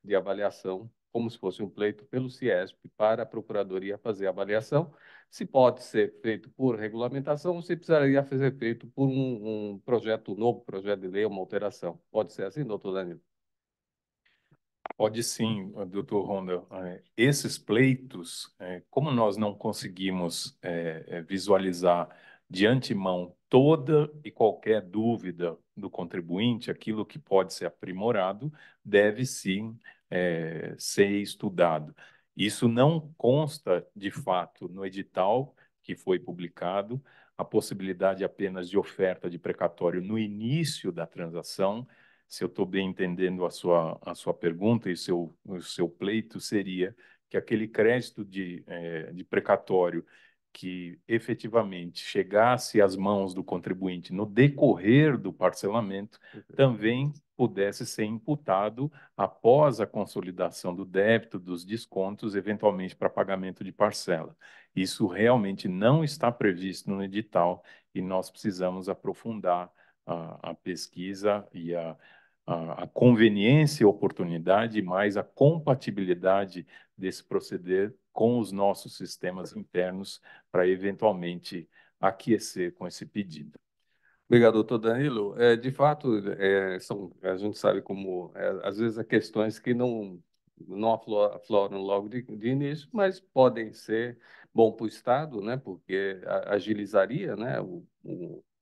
de avaliação, como se fosse um pleito pelo CIESP para a Procuradoria fazer a avaliação, se pode ser feito por regulamentação ou se precisaria ser feito por um projeto novo, projeto de lei, uma alteração. Pode ser assim, doutor Danilo? Pode sim, doutor Ronda. Esses pleitos, como nós não conseguimos visualizar de antemão toda e qualquer dúvida do contribuinte, aquilo que pode ser aprimorado, deve sim ser estudado. Isso não consta, de fato, no edital que foi publicado, a possibilidade apenas de oferta de precatório no início da transação. Se eu estou bem entendendo a sua pergunta e o seu pleito, seria que aquele crédito de precatório que efetivamente chegasse às mãos do contribuinte no decorrer do parcelamento também pudesse ser imputado após a consolidação do débito, dos descontos, eventualmente para pagamento de parcela. Isso realmente não está previsto no edital e nós precisamos aprofundar a pesquisa e a conveniência e oportunidade, mais a compatibilidade desse proceder com os nossos sistemas internos para eventualmente aquecer com esse pedido. Obrigado, doutor Danilo. De fato, a gente sabe como, às vezes, há questões que não afloram logo de início, mas podem ser bom para o Estado, né, porque agilizaria, né,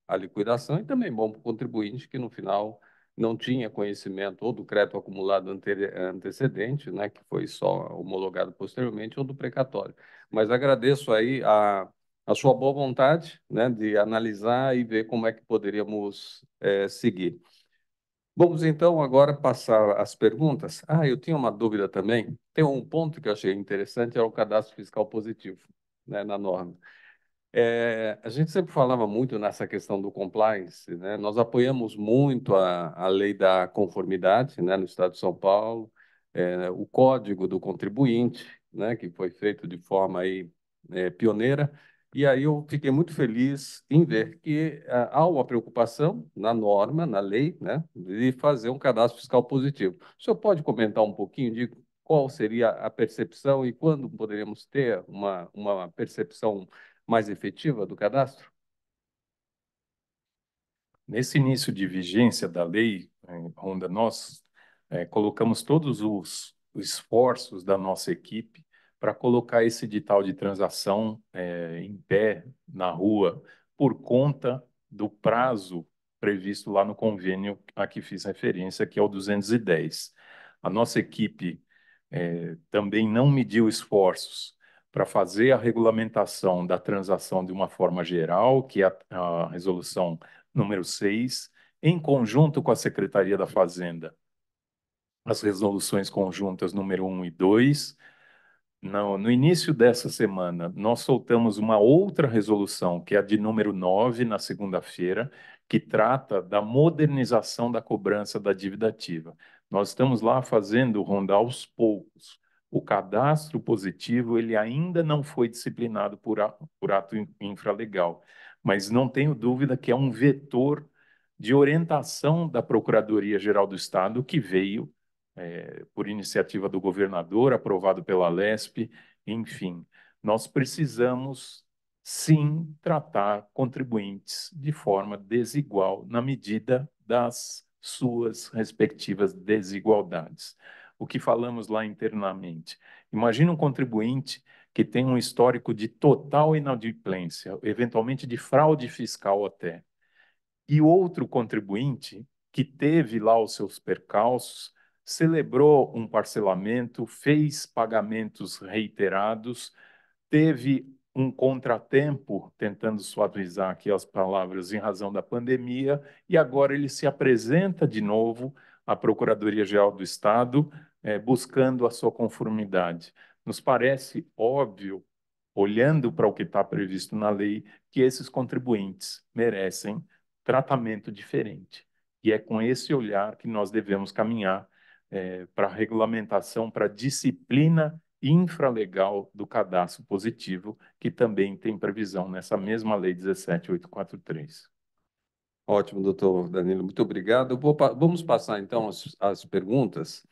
a liquidação e também bom para o contribuinte que, no final, não tinha conhecimento ou do crédito acumulado antecedente, né, que foi só homologado posteriormente, ou do precatório. Mas agradeço aí a sua boa vontade, né, de analisar e ver como é que poderíamos seguir. Vamos então agora passar as perguntas. Eu tinha uma dúvida também. Tem um ponto que eu achei interessante, é o cadastro fiscal positivo, né, na norma. A gente sempre falava muito nessa questão do compliance, né? Nós apoiamos muito a lei da conformidade, né, no Estado de São Paulo, o Código do Contribuinte, né, que foi feito de forma aí, pioneira. E aí eu fiquei muito feliz em ver que há uma preocupação na norma, na lei, né, de fazer um cadastro fiscal positivo. O senhor pode comentar um pouquinho de qual seria a percepção e quando poderíamos ter uma percepção mais efetiva do cadastro? Nesse início de vigência da lei, Ronda, nós colocamos todos os esforços da nossa equipe para colocar esse edital de transação em pé, na rua, por conta do prazo previsto lá no convênio a que fiz referência, que é o 210. A nossa equipe também não mediu esforços para fazer a regulamentação da transação de uma forma geral, que é a resolução número 6, em conjunto com a Secretaria da Fazenda, as resoluções conjuntas número 1 e 2. No início dessa semana, nós soltamos uma outra resolução, que é a de número 9, na segunda-feira, que trata da modernização da cobrança da dívida ativa. Nós estamos lá fazendo, rondar aos poucos. O cadastro positivo, ele ainda não foi disciplinado por ato infralegal, mas não tenho dúvida que é um vetor de orientação da Procuradoria-Geral do Estado que veio por iniciativa do governador, aprovado pela Lespe, enfim. Nós precisamos, sim, tratar contribuintes de forma desigual, na medida das suas respectivas desigualdades. O que falamos lá internamente? Imagina um contribuinte que tem um histórico de total inadimplência, eventualmente de fraude fiscal até, e outro contribuinte que teve lá os seus percalços, celebrou um parcelamento, fez pagamentos reiterados, teve um contratempo, tentando suavizar aqui as palavras, em razão da pandemia, e agora ele se apresenta de novo à Procuradoria-Geral do Estado, buscando a sua conformidade. Nos parece óbvio, olhando para o que está previsto na lei, que esses contribuintes merecem tratamento diferente. E é com esse olhar que nós devemos caminhar para a regulamentação, para a disciplina infralegal do cadastro positivo, que também tem previsão nessa mesma lei 17.843. Ótimo, doutor Danilo, muito obrigado. Vamos passar, então, as perguntas.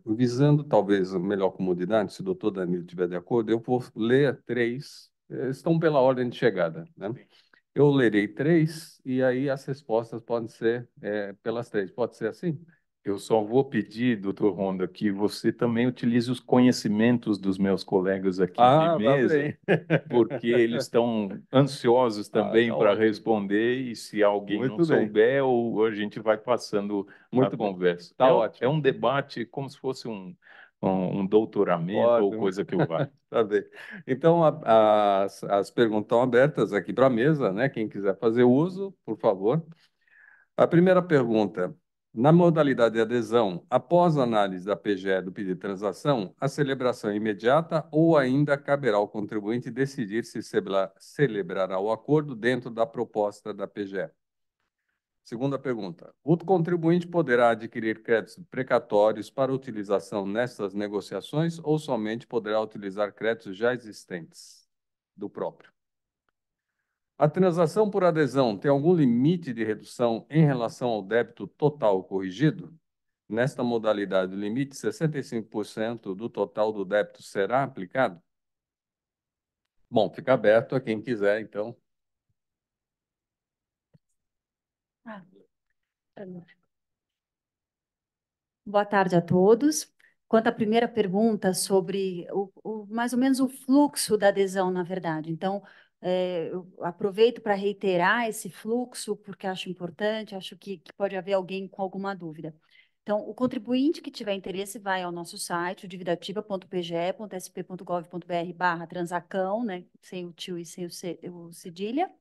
Visando talvez a melhor comodidade, se o doutor Danilo estiver de acordo, eu vou ler três, estão pela ordem de chegada, né? Eu lerei três e aí as respostas podem ser pelas três. Pode ser assim? Eu só vou pedir, doutor Ronda, que você também utilize os conhecimentos dos meus colegas aqui de Tá mesa, bem. porque eles estão ansiosos também Tá para ótimo. responder, e se alguém não Muito bem. souber, ou a gente vai passando a Muito bem. conversa. Tá É ótimo. um debate como se fosse um doutoramento ou Ótimo. coisa que o vale. Tá bem. Então, as perguntas estão abertas aqui para a mesa, né? Quem quiser fazer uso, por favor. A primeira pergunta: na modalidade de adesão, após a análise da PGE do pedido de transação, a celebração é imediata ou ainda caberá ao contribuinte decidir se celebrará o acordo dentro da proposta da PGE? Segunda pergunta: o contribuinte poderá adquirir créditos precatórios para utilização nessas negociações ou somente poderá utilizar créditos já existentes do próprio? A transação por adesão tem algum limite de redução em relação ao débito total corrigido? Nesta modalidade, o limite 65% do total do débito será aplicado? Bom, fica aberto a quem quiser, então. Boa tarde a todos. Quanto à primeira pergunta sobre mais ou menos o fluxo da adesão, na verdade. Então, eu aproveito para reiterar esse fluxo, porque acho importante, acho que pode haver alguém com alguma dúvida. Então, o contribuinte que tiver interesse vai ao nosso site, o dividativa.pge.sp.gov.br/transacão, né, sem o tio e sem o cedilha.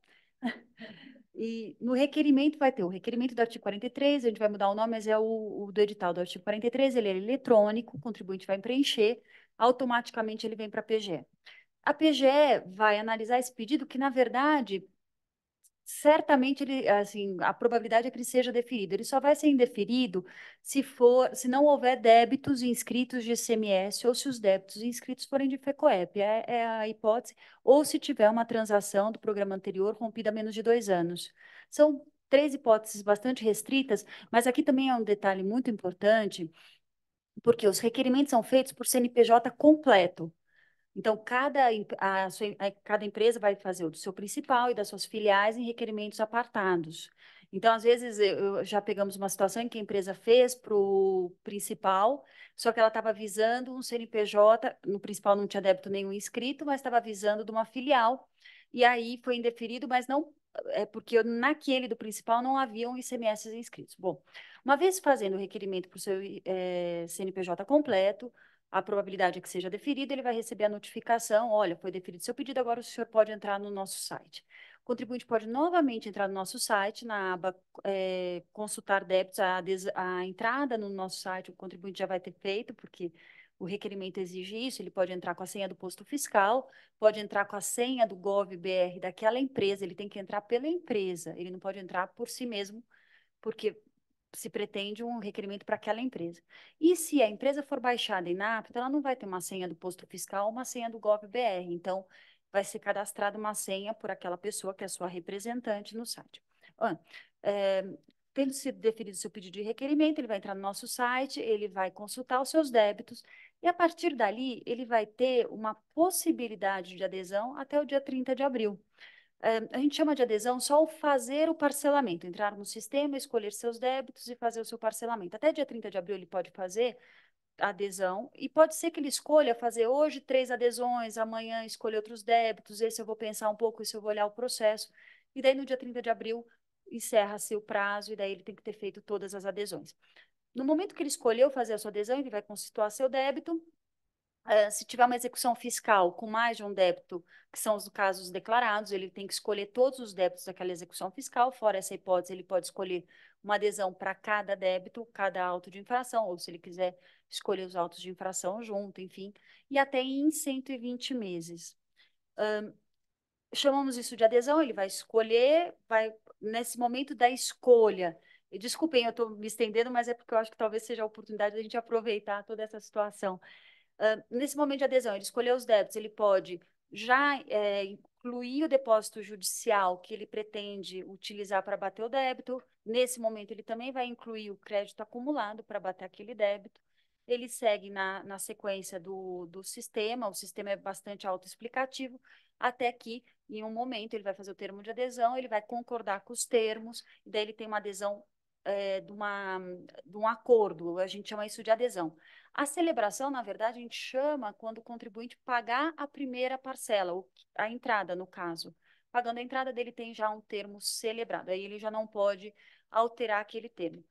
E no requerimento vai ter o requerimento do artigo 43, a gente vai mudar o nome, mas é o do edital do artigo 43, ele é eletrônico, o contribuinte vai preencher, automaticamente ele vem para a PGE. A PGE vai analisar esse pedido, que na verdade, certamente ele, assim, a probabilidade é que ele seja deferido. Ele só vai ser indeferido se não houver débitos inscritos de ICMS ou se os débitos inscritos forem de FECOEP, é a hipótese, ou se tiver uma transação do programa anterior rompida há menos de 2 anos. São 3 hipóteses bastante restritas, mas aqui também é um detalhe muito importante, porque os requerimentos são feitos por CNPJ completo. Então, cada empresa vai fazer o do seu principal e das suas filiais em requerimentos apartados. Então, às vezes, já pegamos uma situação em que a empresa fez para o principal, só que ela estava visando um CNPJ, no principal não tinha débito nenhum inscrito, mas estava visando de uma filial, e aí foi indeferido, mas não, porque naquele do principal não haviam ICMS inscritos. Bom, uma vez fazendo o requerimento para o seu CNPJ completo, a probabilidade é que seja deferido, ele vai receber a notificação, olha, foi deferido seu pedido, agora o senhor pode entrar no nosso site. O contribuinte pode novamente entrar no nosso site, na aba consultar débitos, a entrada no nosso site, o contribuinte já vai ter feito, porque o requerimento exige isso, ele pode entrar com a senha do posto fiscal, pode entrar com a senha do GovBR daquela empresa, ele tem que entrar pela empresa, ele não pode entrar por si mesmo, porque se pretende um requerimento para aquela empresa. E se a empresa for baixada em NAPTA, ela não vai ter uma senha do posto fiscal, uma senha do GovBR. Então, vai ser cadastrada uma senha por aquela pessoa que é sua representante no site. Tendo sido deferido seu pedido de requerimento, ele vai entrar no nosso site, ele vai consultar os seus débitos, e a partir dali, ele vai ter uma possibilidade de adesão até o dia 30 de abril. A gente chama de adesão só o fazer o parcelamento, entrar no sistema, escolher seus débitos e fazer o seu parcelamento. Até dia 30 de abril ele pode fazer a adesão e pode ser que ele escolha fazer hoje 3 adesões, amanhã escolher outros débitos, esse eu vou pensar um pouco, esse eu vou olhar o processo. E daí no dia 30 de abril encerra-se o prazo e daí ele tem que ter feito todas as adesões. No momento que ele escolheu fazer a sua adesão, ele vai constituir seu débito. Se tiver uma execução fiscal com mais de um débito, que são os casos declarados, ele tem que escolher todos os débitos daquela execução fiscal. Fora essa hipótese, ele pode escolher uma adesão para cada débito, cada auto de infração, ou se ele quiser escolher os autos de infração junto, enfim, e até em 120 meses. Chamamos isso de adesão, ele vai escolher, vai nesse momento da escolha. E, desculpem, eu estou me estendendo, mas é porque eu acho que talvez seja a oportunidade da gente aproveitar toda essa situação. Nesse momento de adesão, ele escolheu os débitos, ele pode já incluir o depósito judicial que ele pretende utilizar para bater o débito. Nesse momento, ele também vai incluir o crédito acumulado para bater aquele débito. Ele segue na sequência do sistema, o sistema é bastante autoexplicativo, até que, em um momento, ele vai fazer o termo de adesão, ele vai concordar com os termos, e daí ele tem uma adesão de um acordo, a gente chama isso de adesão. A celebração, na verdade, a gente chama quando o contribuinte pagar a primeira parcela, a entrada, no caso. Pagando a entrada dele, tem já um termo celebrado, aí ele já não pode alterar aquele termo.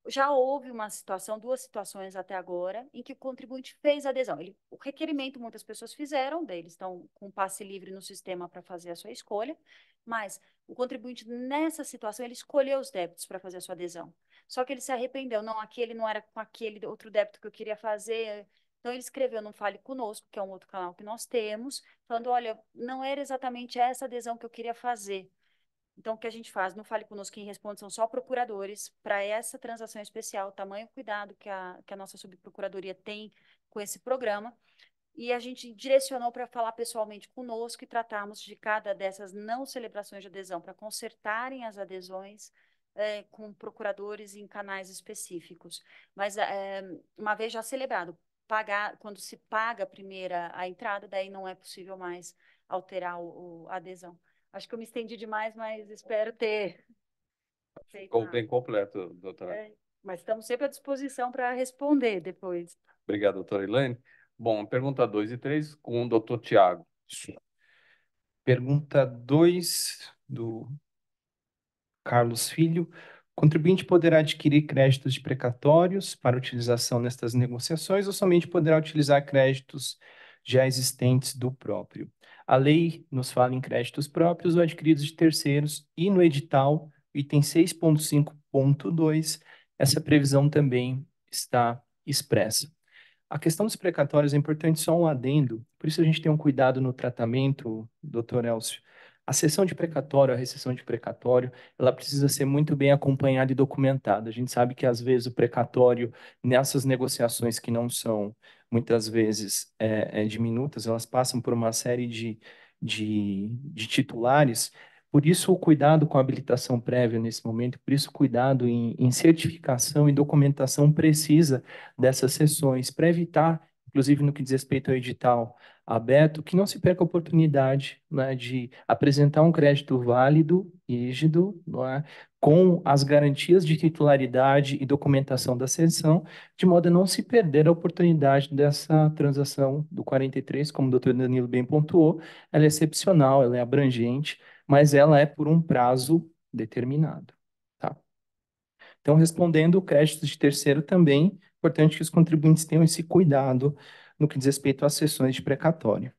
Já houve uma situação, 2 situações até agora, em que o contribuinte fez adesão. O requerimento muitas pessoas fizeram, daí eles estão com passe livre no sistema para fazer a sua escolha, mas o contribuinte, nessa situação, ele escolheu os débitos para fazer a sua adesão. Só que ele se arrependeu, não, aquele não era com aquele outro débito que eu queria fazer. Então, ele escreveu no Fale Conosco, que é um outro canal que nós temos, falando, olha, não era exatamente essa adesão que eu queria fazer. Então, o que a gente faz? Não Fale Conosco, quem responde são só procuradores para essa transação especial, tamanho cuidado que a nossa subprocuradoria tem com esse programa. E a gente direcionou para falar pessoalmente conosco e tratarmos de cada dessas não celebrações de adesão, para consertarem as adesões com procuradores em canais específicos. Mas, uma vez já celebrado, quando se paga a primeira a entrada, daí não é possível mais alterar a adesão. Acho que eu me estendi demais, mas espero ter Ficou bem completo, doutora. Mas estamos sempre à disposição para responder depois. Obrigado, doutora Elaine. Bom, pergunta 2 e 3 com o doutor Tiago. Pergunta 2 do Carlos Filho. Contribuinte poderá adquirir créditos de precatórios para utilização nestas negociações ou somente poderá utilizar créditos já existentes do próprio? A lei nos fala em créditos próprios ou adquiridos de terceiros e no edital, item 6.5.2, essa previsão também está expressa. A questão dos precatórios é importante, só um adendo, por isso a gente tem um cuidado no tratamento, doutor Elcio. A cessão de precatório, a rescisão de precatório, ela precisa ser muito bem acompanhada e documentada. A gente sabe que, às vezes, o precatório, nessas negociações que não são, muitas vezes, diminutas, elas passam por uma série de titulares. Por isso, o cuidado com a habilitação prévia nesse momento, por isso, o cuidado em certificação e documentação precisa dessas sessões, para evitar, inclusive no que diz respeito ao edital aberto, que não se perca a oportunidade, né, de apresentar um crédito válido, rígido, não é, com as garantias de titularidade e documentação da sessão, de modo a não se perder a oportunidade dessa transação do 43, como o doutor Danilo bem pontuou, ela é excepcional, ela é abrangente, mas ela é por um prazo determinado. Tá? Então, respondendo, créditos de terceiro também, importante que os contribuintes tenham esse cuidado no que diz respeito às sessões de precatório.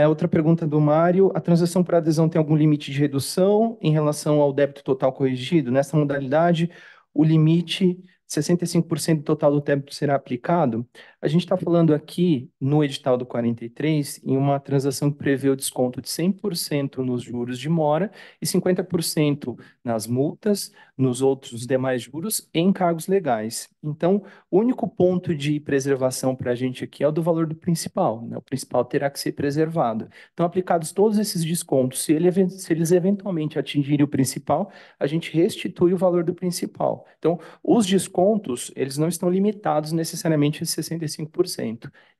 Outra pergunta do Mário: a transação por adesão tem algum limite de redução em relação ao débito total corrigido? Nessa modalidade, o limite 65% do total do débito será aplicado? A gente está falando aqui, no edital do 43, em uma transação que prevê o desconto de 100% nos juros de mora e 50% nas multas, nos outros demais juros e encargos legais. Então, o único ponto de preservação para a gente aqui é o do valor do principal, né? O principal terá que ser preservado. Então, aplicados todos esses descontos, se eles eventualmente atingirem o principal, a gente restitui o valor do principal. Então, os descontos, eles não estão limitados necessariamente a 65%.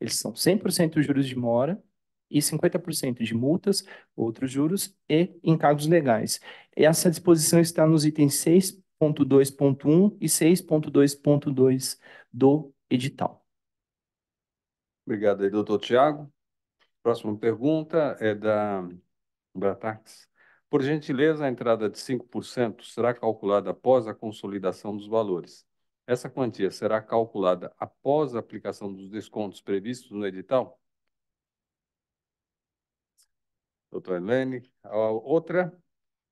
Eles são 100% juros de mora e 50% de multas, outros juros e encargos legais. Essa disposição está nos itens 6.2.1 e 6.2.2 do edital. Obrigado aí, doutor Tiago. Próxima pergunta é da Bratax. Por gentileza, a entrada de 5% será calculada após a consolidação dos valores. Essa quantia será calculada após a aplicação dos descontos previstos no edital? Doutor Helene. A outra,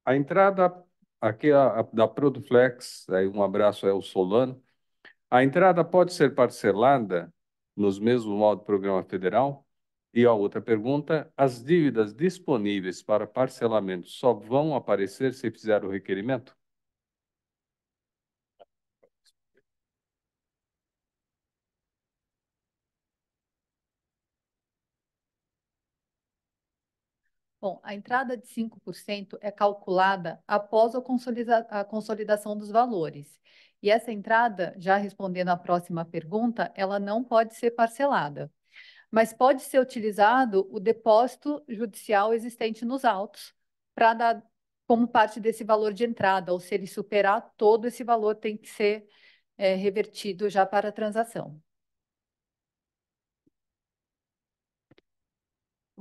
a entrada aqui da Produflex, aí um abraço ao Solano. A entrada pode ser parcelada nos mesmos modos do programa federal? E a outra pergunta, as dívidas disponíveis para parcelamento só vão aparecer se fizer o requerimento? Bom, a entrada de 5% é calculada após a consolidação dos valores. E essa entrada, já respondendo à próxima pergunta, ela não pode ser parcelada, mas pode ser utilizado o depósito judicial existente nos autos para dar como parte desse valor de entrada, ou se ele superar todo esse valor, tem que ser revertido já para a transação.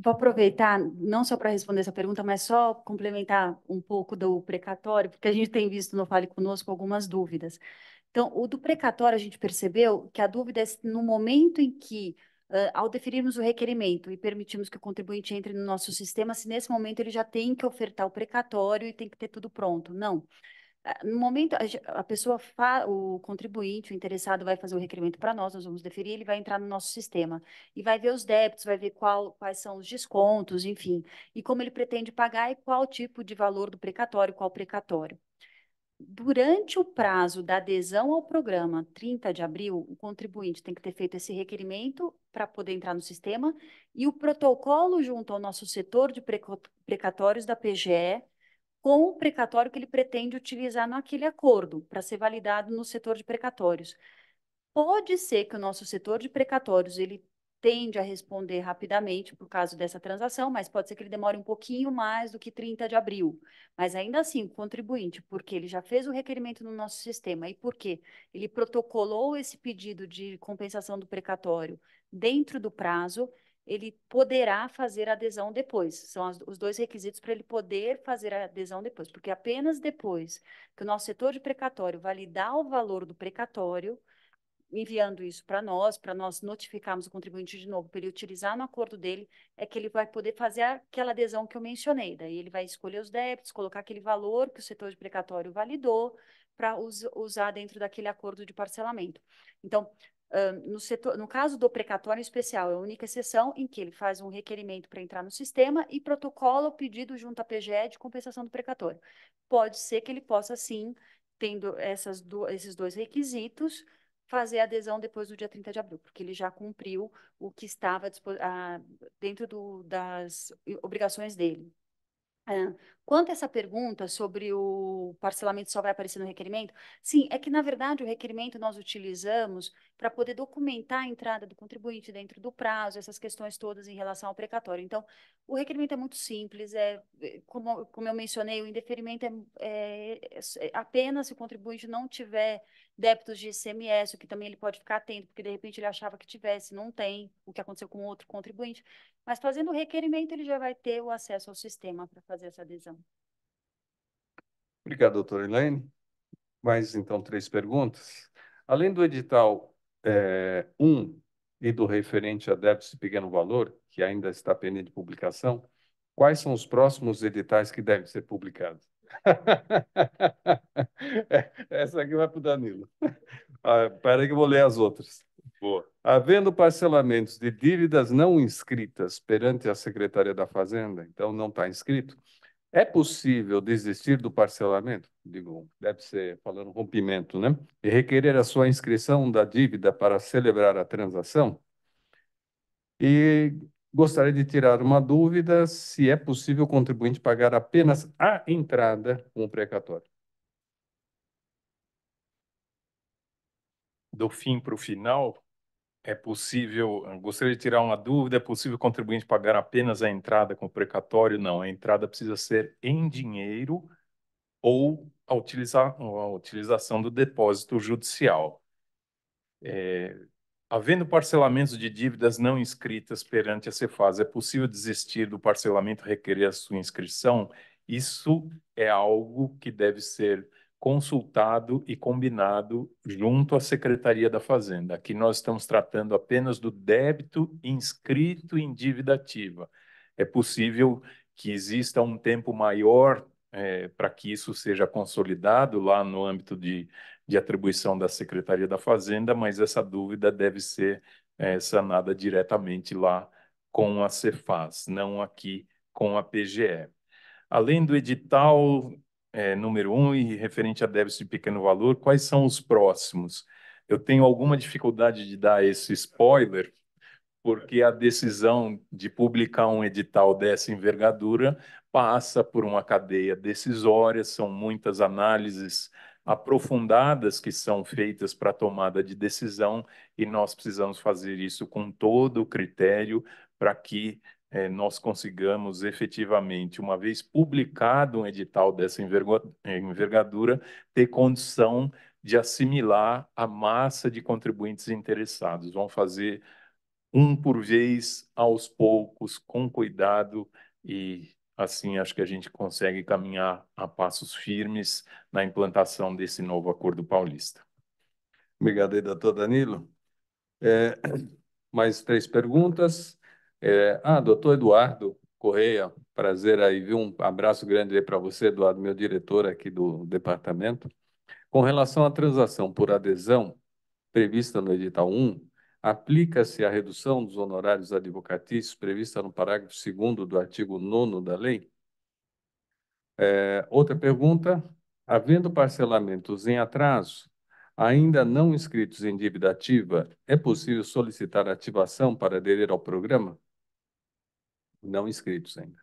Vou aproveitar, não só para responder essa pergunta, mas só complementar um pouco do precatório, porque a gente tem visto no Fale Conosco algumas dúvidas. Então, o do precatório, a gente percebeu que a dúvida é no momento em que, ao definirmos o requerimento e permitirmos que o contribuinte entre no nosso sistema, se nesse momento ele já tem que ofertar o precatório e tem que ter tudo pronto. Não. No momento, a pessoa, o contribuinte, o interessado vai fazer o requerimento para nós vamos deferir, ele vai entrar no nosso sistema e vai ver os débitos, vai ver quais são os descontos, enfim, e como ele pretende pagar e qual tipo de valor do precatório, qual precatório. Durante o prazo da adesão ao programa, 30 de abril, o contribuinte tem que ter feito esse requerimento para poder entrar no sistema e o protocolo junto ao nosso setor de precatórios da PGE com o precatório que ele pretende utilizar naquele acordo, para ser validado no setor de precatórios. Pode ser que o nosso setor de precatórios ele tende a responder rapidamente por causa dessa transação, mas pode ser que ele demore um pouquinho mais do que 30 de abril. Mas ainda assim, o contribuinte, porque ele já fez o requerimento no nosso sistema e porque ele protocolou esse pedido de compensação do precatório dentro do prazo, ele poderá fazer a adesão depois. São os dois requisitos para ele poder fazer a adesão depois, porque apenas depois que o nosso setor de precatório validar o valor do precatório, enviando isso para nós notificarmos o contribuinte de novo, para ele utilizar no acordo dele, é que ele vai poder fazer aquela adesão que eu mencionei. Daí ele vai escolher os débitos, colocar aquele valor que o setor de precatório validou para usar dentro daquele acordo de parcelamento. Então, no caso do precatório em especial, é a única exceção em que ele faz um requerimento para entrar no sistema e protocola o pedido junto à PGE de compensação do precatório. Pode ser que ele possa, sim, tendo esses dois requisitos, fazer a adesão depois do dia 30 de abril, porque ele já cumpriu o que estava dentro das obrigações dele. Quanto a essa pergunta sobre o parcelamento só vai aparecer no requerimento, sim, é que, na verdade, o requerimento nós utilizamos para poder documentar a entrada do contribuinte dentro do prazo, essas questões todas em relação ao precatório. Então, o requerimento é muito simples, como eu mencionei, o indeferimento é apenas se o contribuinte não tiver débitos de ICMS, o que também ele pode ficar atento, porque de repente ele achava que tivesse, não tem, o que aconteceu com outro contribuinte. Mas fazendo o requerimento, ele já vai ter o acesso ao sistema para fazer essa adesão. Obrigado, doutora Elaine. Mais, então, 3 perguntas. Além do edital 1 e do referente a débitos de pequeno valor, que ainda está pendente de publicação, quais são os próximos editais que devem ser publicados? Essa aqui vai para o Danilo. Espera aí que eu vou ler as outras. Boa. Havendo parcelamentos de dívidas não inscritas perante a Secretaria da Fazenda, então não está inscrito, é possível desistir do parcelamento? Digo, deve ser falando rompimento, né? E requerer a sua inscrição da dívida para celebrar a transação? E gostaria de tirar uma dúvida se é possível o contribuinte pagar apenas a entrada com o precatório. Do fim para o final, é possível, gostaria de tirar uma dúvida, é possível o contribuinte pagar apenas a entrada com o precatório? Não, a entrada precisa ser em dinheiro ou a utilização do depósito judicial. Havendo parcelamentos de dívidas não inscritas perante a Cefaz, é possível desistir do parcelamento e requerer a sua inscrição? Isso é algo que deve ser consultado e combinado junto à Secretaria da Fazenda. Aqui nós estamos tratando apenas do débito inscrito em dívida ativa. É possível que exista um tempo maior para que isso seja consolidado lá no âmbito de atribuição da Secretaria da Fazenda, mas essa dúvida deve ser sanada diretamente lá com a Cefaz, não aqui com a PGE. Além do edital número 1 e referente a débitos de pequeno valor, quais são os próximos? Eu tenho alguma dificuldade de dar esse spoiler, porque a decisão de publicar um edital dessa envergadura passa por uma cadeia decisória, são muitas análises aprofundadas que são feitas para a tomada de decisão e nós precisamos fazer isso com todo o critério para que nós consigamos efetivamente, uma vez publicado um edital dessa envergadura, ter condição de assimilar a massa de contribuintes interessados. Vamos fazer um por vez, aos poucos, com cuidado, e assim acho que a gente consegue caminhar a passos firmes na implantação desse novo Acordo Paulista. Obrigado aí, doutor Danilo. Mais 3 perguntas. Doutor Eduardo Correia, prazer aí, viu? Um abraço grande aí para você, Eduardo, meu diretor aqui do departamento. Com relação à transação por adesão prevista no edital 1, aplica-se a redução dos honorários advocatícios prevista no parágrafo 2º do artigo 9º da lei? Outra pergunta, havendo parcelamentos em atraso, ainda não inscritos em dívida ativa, é possível solicitar ativação para aderir ao programa? Não inscritos ainda.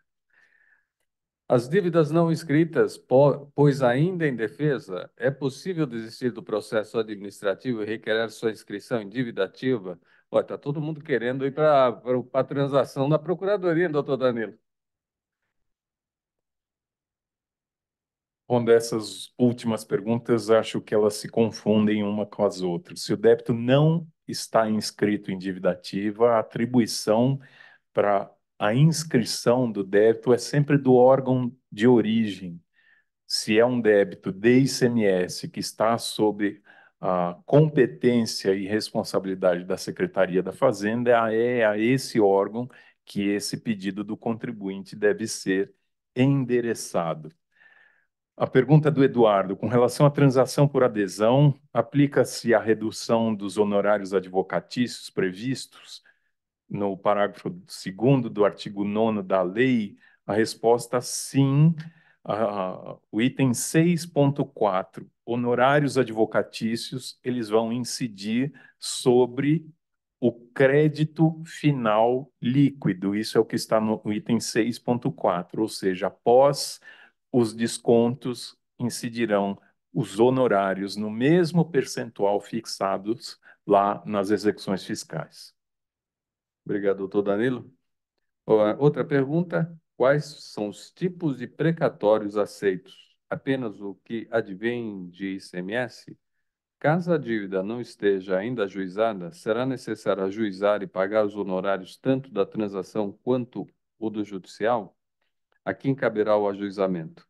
As dívidas não inscritas, pois ainda em defesa, é possível desistir do processo administrativo e requerer sua inscrição em dívida ativa? Olha, está todo mundo querendo ir para a transação da Procuradoria, doutor Danilo. Bom, dessas últimas perguntas, acho que elas se confundem uma com as outras. Se o débito não está inscrito em dívida ativa, a atribuição para a inscrição do débito é sempre do órgão de origem. Se é um débito de ICMS que está sob a competência e responsabilidade da Secretaria da Fazenda, é a esse órgão que esse pedido do contribuinte deve ser endereçado. A pergunta do Eduardo, com relação à transação por adesão, aplica-se a redução dos honorários advocatícios previstos no parágrafo 2º do artigo 9º da lei? A resposta sim. O item 6.4, honorários advocatícios, eles vão incidir sobre o crédito final líquido. Isso é o que está no item 6.4, ou seja, após os descontos incidirão os honorários no mesmo percentual fixados lá nas execuções fiscais. Obrigado, doutor Danilo. Outra pergunta: quais são os tipos de precatórios aceitos? Apenas o que advém de ICMS? Caso a dívida não esteja ainda ajuizada, será necessário ajuizar e pagar os honorários tanto da transação quanto o do judicial? A quem caberá o ajuizamento?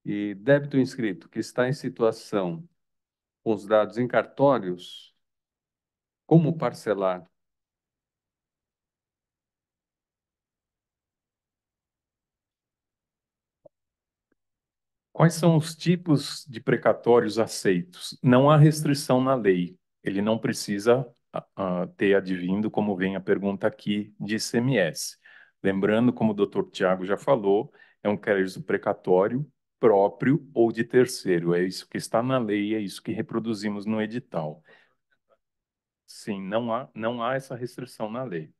E débito inscrito que está em situação com os dados em cartórios, como parcelar? Quais são os tipos de precatórios aceitos? Não há restrição na lei. Ele não precisa ter advindo, como vem a pergunta aqui, de ICMS. Lembrando, como o doutor Tiago já falou, é um crédito precatório próprio ou de terceiro. É isso que está na lei, é isso que reproduzimos no edital. Sim, não há essa restrição na lei.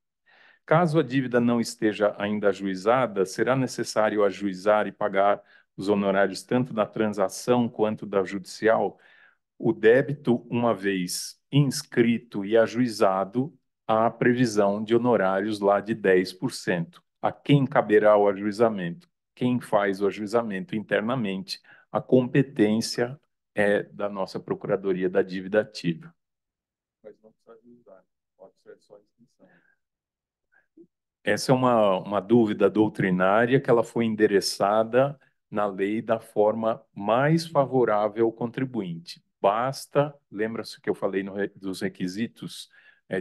Caso a dívida não esteja ainda ajuizada, será necessário ajuizar e pagar os honorários tanto da transação quanto da judicial. O débito, uma vez inscrito e ajuizado, há previsão de honorários lá de 10%. A quem caberá o ajuizamento? Quem faz o ajuizamento internamente? A competência é da nossa Procuradoria da Dívida Ativa. Mas não precisa ajuizar, pode ser só inscrição. Essa é uma dúvida doutrinária que ela foi endereçada na lei da forma mais favorável ao contribuinte. Basta, lembra-se que eu falei dos requisitos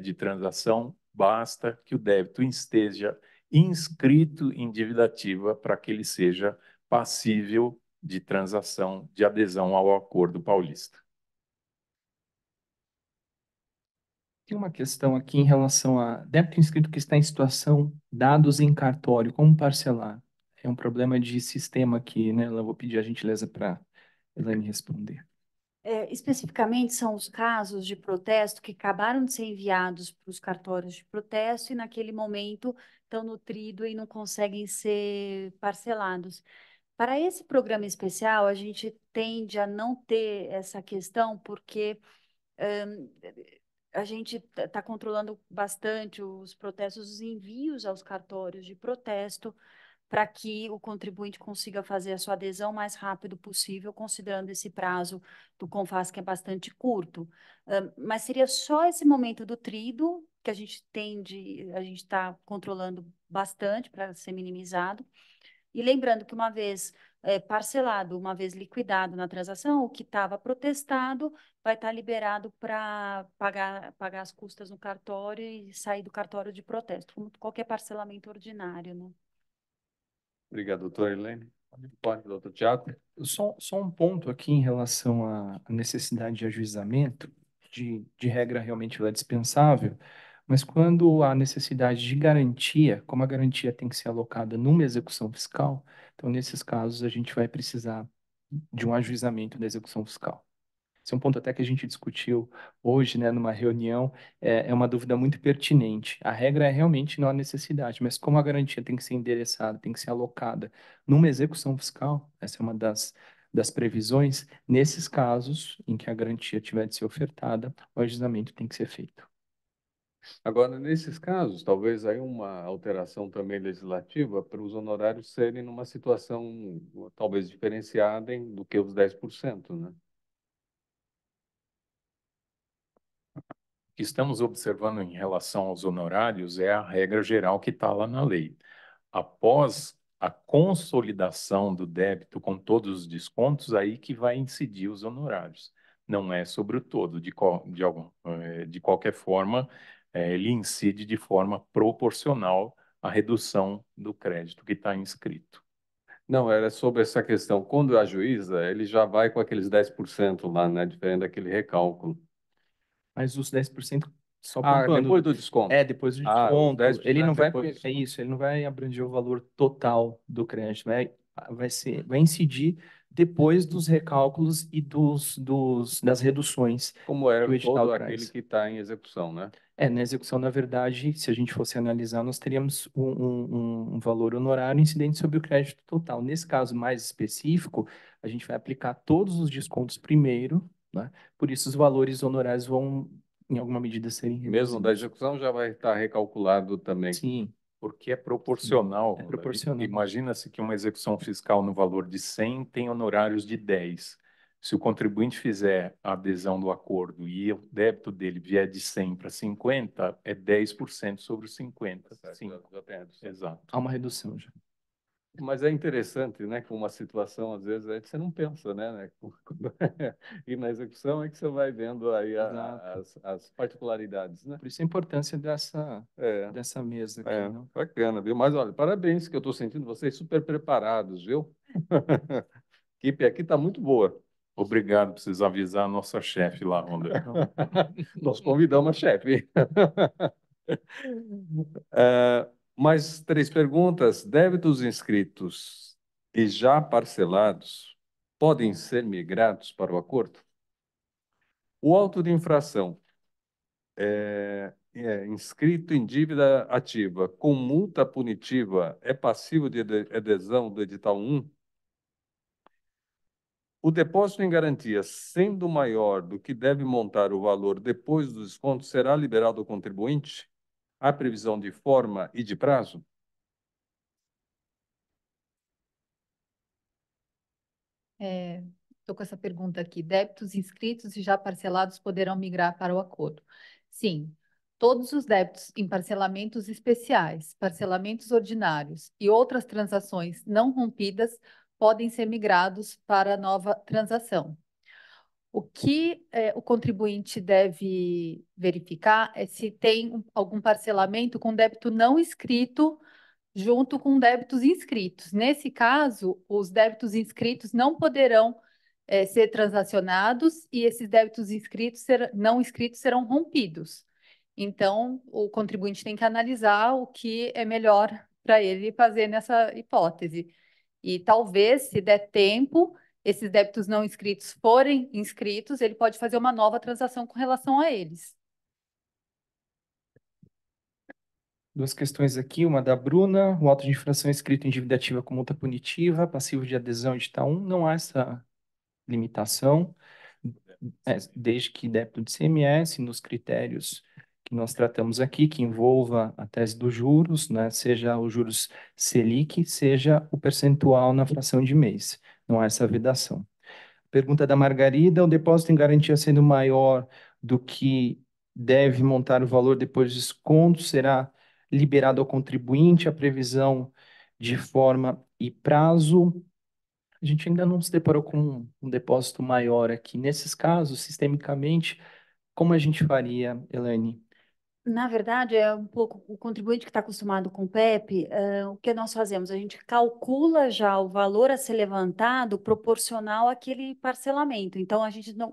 de transação, basta que o débito esteja inscrito em dívida ativa para que ele seja passível de transação, de adesão ao Acordo Paulista. Tem uma questão aqui em relação a débito inscrito que está em situação, dados em cartório, como parcelar? É um problema de sistema aqui, né? Eu vou pedir a gentileza para Elaine responder. Especificamente são os casos de protesto que acabaram de ser enviados para os cartórios de protesto e naquele momento estão nutridos e não conseguem ser parcelados. Para esse programa especial, a gente tende a não ter essa questão porque a gente está controlando bastante os protestos, os envios aos cartórios de protesto, para que o contribuinte consiga fazer a sua adesão o mais rápido possível, considerando esse prazo do CONFAS, que é bastante curto. Mas seria só esse momento do trido que a gente está controlando bastante para ser minimizado. E lembrando que uma vez parcelado, uma vez liquidado na transação, o que estava protestado vai estar liberado para pagar as custas no cartório e sair do cartório de protesto, como qualquer parcelamento ordinário, né? Obrigado, doutor Elaine. Pode, doutor Tiago. Só um ponto aqui em relação à necessidade de ajuizamento, de regra realmente ela é dispensável, mas quando há necessidade de garantia, como a garantia tem que ser alocada numa execução fiscal, então nesses casos a gente vai precisar de um ajuizamento da execução fiscal. Esse é um ponto até que a gente discutiu hoje, né, numa reunião, é uma dúvida muito pertinente. A regra é realmente não há necessidade, mas como a garantia tem que ser endereçada, tem que ser alocada numa execução fiscal, essa é uma das previsões, nesses casos em que a garantia tiver de ser ofertada, o ajuizamento tem que ser feito. Agora, nesses casos, talvez aí uma alteração também legislativa para os honorários serem numa situação talvez diferenciada do que os 10%, né? O que estamos observando em relação aos honorários é a regra geral que está lá na lei. Após a consolidação do débito com todos os descontos, aí que vai incidir os honorários. Não é sobre o todo, de qualquer forma, ele incide de forma proporcional à redução do crédito que está inscrito. Não, era sobre essa questão. Quando ajuiza, ele já vai com aqueles 10% lá, né? Diferente daquele recálculo. Mas os 10% só Ah, pontuando. depois do desconto. Depois do Ah, os desconto, ele 10% não vai, depois do é desconto. isso, ele não vai abranger o valor total do crédito, vai incidir depois dos recálculos e das reduções Como que é o edital todo aquele traz. que está em execução, né? Na execução, na verdade, se a gente fosse analisar, nós teríamos um valor honorário incidente sobre o crédito total. Nesse caso mais específico, a gente vai aplicar todos os descontos primeiro, né? Por isso os valores honorários vão, em alguma medida, serem Mesmo da reduzidos. execução já vai estar recalculado também. Sim, Porque é proporcional. é proporcional. Imagina-se que uma execução fiscal no valor de 100 tem honorários de 10. Se o contribuinte fizer a adesão do acordo e o débito dele vier de 100 para 50, é 10% sobre os 50. Certo, Sim, já tem redução. exato. Há uma redução já. Mas é interessante, né? Com uma situação, às vezes, você não pensa, né? E na execução é que você vai vendo aí Exato. as particularidades, né? Por isso a importância É, dessa mesa aqui, não? bacana, viu? Mas olha, parabéns, que eu estou sentindo vocês super preparados, viu? A equipe aqui está muito boa. Obrigado, preciso avisar a nossa chefe lá, Ronda. Nós convidamos a chefe. Mais três perguntas. Débitos inscritos e já parcelados podem ser migrados para o acordo? O auto de infração é inscrito em dívida ativa com multa punitiva é passível de adesão do edital 1? O depósito em garantia, sendo maior do que deve montar o valor depois do desconto, será liberado ao contribuinte? Há previsão de forma e de prazo? Estou com essa pergunta aqui. Débitos inscritos e já parcelados poderão migrar para o acordo? Sim. Todos os débitos em parcelamentos especiais, parcelamentos ordinários e outras transações não rompidas podem ser migrados para a nova transação. O que o contribuinte deve verificar é se tem algum parcelamento com débito não inscrito junto com débitos inscritos. Nesse caso, os débitos inscritos não poderão ser transacionados e esses débitos não inscritos serão rompidos. Então, o contribuinte tem que analisar o que é melhor para ele fazer nessa hipótese. E talvez, se der tempo, esses débitos não inscritos forem inscritos, ele pode fazer uma nova transação com relação a eles. Duas questões aqui, uma da Bruna, o auto de infração escrito em dívida ativa com multa punitiva, passivo de adesão edital 1, não há essa limitação, desde que débito de CMS, nos critérios que nós tratamos aqui, que envolva a tese dos juros, né, seja os juros Selic, seja o percentual na fração de mês, não há essa vedação. Pergunta da Margarida, o depósito em garantia sendo maior do que deve montar o valor depois de desconto, será liberado ao contribuinte a previsão de forma e prazo? A gente ainda não se deparou com um depósito maior aqui. Nesses casos, sistemicamente, como a gente faria, Elaine? Na verdade, é um pouco o contribuinte que está acostumado com o PEP, o que nós fazemos? A gente calcula já o valor a ser levantado proporcional àquele parcelamento. Então, a gente não,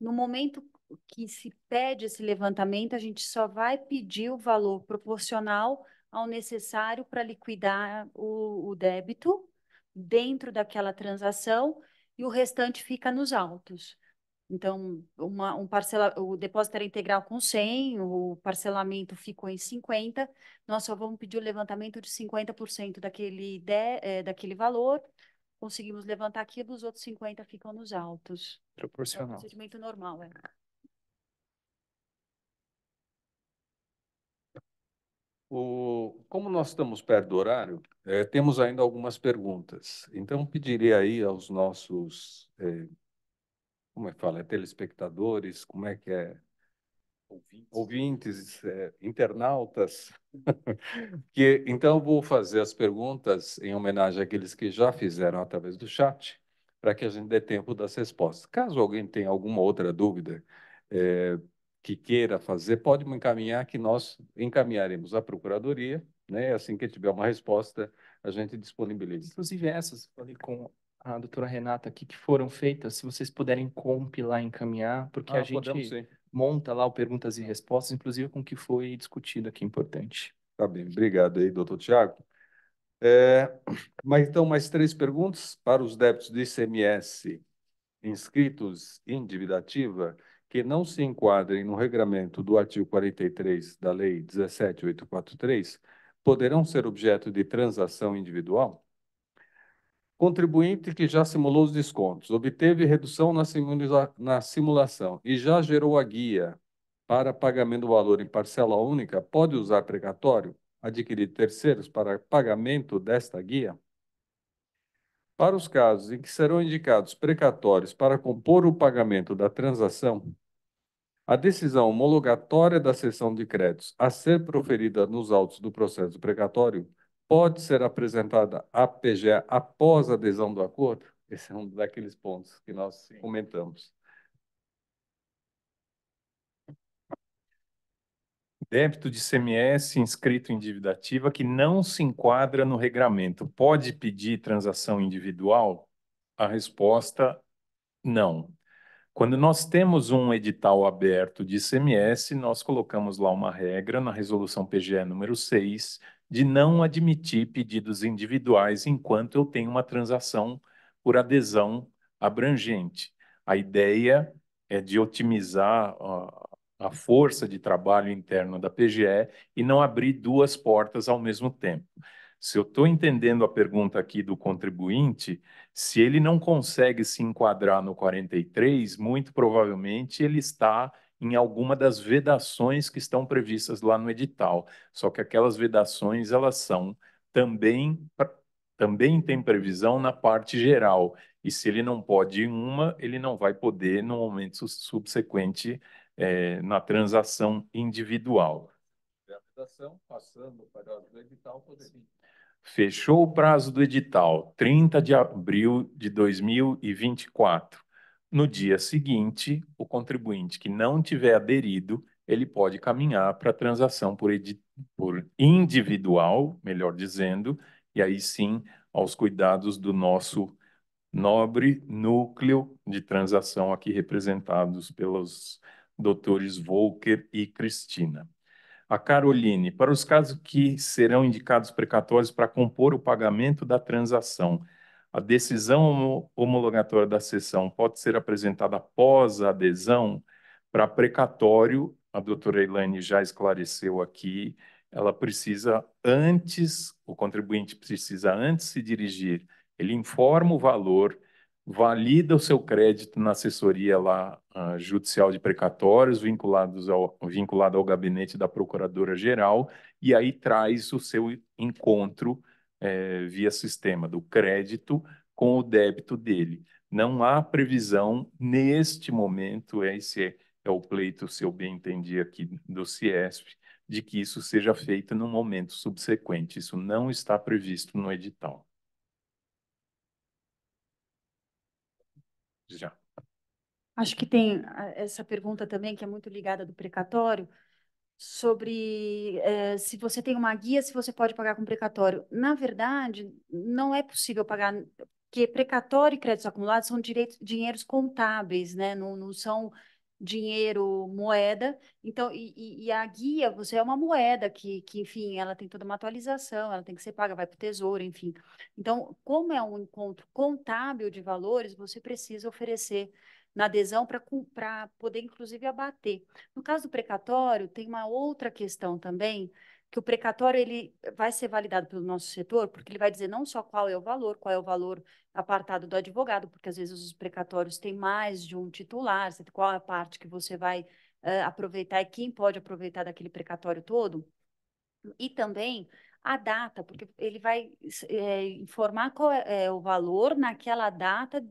no momento que se pede esse levantamento, a gente só vai pedir o valor proporcional ao necessário para liquidar o débito dentro daquela transação e o restante fica nos autos. Então, o depósito era integral com 100, o parcelamento ficou em 50, nós só vamos pedir o levantamento de 50% daquele valor, conseguimos levantar aquilo, os outros 50 ficam nos autos. É o Proporcional. procedimento normal, é. Como nós estamos perto do horário, temos ainda algumas perguntas. Então, pediria aí aos nossos, como é que fala, telespectadores, como é que é? Ouvintes, internautas, que então eu vou fazer as perguntas em homenagem àqueles que já fizeram através do chat, para que a gente dê tempo das respostas. Caso alguém tenha alguma outra dúvida que queira fazer, pode me encaminhar, que nós encaminharemos à Procuradoria, né? Assim que tiver uma resposta, a gente disponibiliza. Inclusive essas, falei com a doutora Renata aqui, que foram feitas, se vocês puderem compilar e encaminhar, porque a Podemos gente sim. monta lá o perguntas e respostas, inclusive com o que foi discutido aqui, importante. Tá bem, obrigado aí, doutor Tiago. Mas então, mais 3 perguntas para os débitos do ICMS inscritos em dívida ativa que não se enquadrem no regramento do artigo 43 da Lei 17.843 poderão ser objeto de transação individual? Contribuinte que já simulou os descontos, obteve redução na simulação e já gerou a guia para pagamento do valor em parcela única, pode usar precatório adquirido de terceiros para pagamento desta guia? Para os casos em que serão indicados precatórios para compor o pagamento da transação, a decisão homologatória da cessão de créditos a ser proferida nos autos do processo precatório pode ser apresentada à PGE após a adesão do acordo? Esse é um daqueles pontos que nós comentamos. Débito de ICMS inscrito em dívida ativa que não se enquadra no regramento. Pode pedir transação individual? A resposta, não. Quando nós temos um edital aberto de ICMS, nós colocamos lá uma regra na resolução PGE número 6 de não admitir pedidos individuais enquanto eu tenho uma transação por adesão abrangente. A ideia é de otimizar a força de trabalho interno da PGE e não abrir duas portas ao mesmo tempo. Se eu estou entendendo a pergunta aqui do contribuinte, se ele não consegue se enquadrar no 43, muito provavelmente ele está em alguma das vedações que estão previstas lá no edital. Só que aquelas vedações, elas são também tem previsão na parte geral. E se ele não pode em uma, ele não vai poder no momento subsequente na transação individual. A vedação, passando para o edital, poderia. Fechou o prazo do edital, 30 de abril de 2024. No dia seguinte, o contribuinte que não tiver aderido, ele pode caminhar para a transação por individual, melhor dizendo, e aí sim aos cuidados do nosso nobre núcleo de transação aqui representados pelos doutores Volker e Cristina. A Caroline, para os casos que serão indicados precatórios para compor o pagamento da transação, a decisão homologatória da cessão pode ser apresentada após a adesão. Para precatório, a doutora Elaine já esclareceu aqui, ela precisa antes, o contribuinte precisa antes se dirigir, ele informa o valor, valida o seu crédito na assessoria lá, judicial de precatórios, vinculado ao gabinete da Procuradora-Geral, e aí traz o seu encontro via sistema do crédito com o débito dele. Não há previsão neste momento, esse é o pleito, se eu bem entendi aqui, do CIESP, de que isso seja feito no momento subsequente. Isso não está previsto no edital. Já. Acho que tem essa pergunta também, que é muito ligada do precatório, sobre se você tem uma guia, se você pode pagar com precatório. Na verdade, não é possível pagar, porque precatório e créditos acumulados são dinheiros contábeis, né? Não são dinheiro moeda. Então, e a guia, você é uma moeda que, enfim, ela tem toda uma atualização, ela tem que ser paga, vai para o tesouro, enfim. Então, como é um encontro contábil de valores, você precisa oferecer na adesão para poder, inclusive, abater. No caso do precatório, tem uma outra questão também, que o precatório ele vai ser validado pelo nosso setor, porque ele vai dizer não só qual é o valor apartado do advogado, porque às vezes os precatórios têm mais de um titular, qual é a parte que você vai aproveitar e quem pode aproveitar daquele precatório todo, e também a data, porque ele vai informar qual é o valor naquela data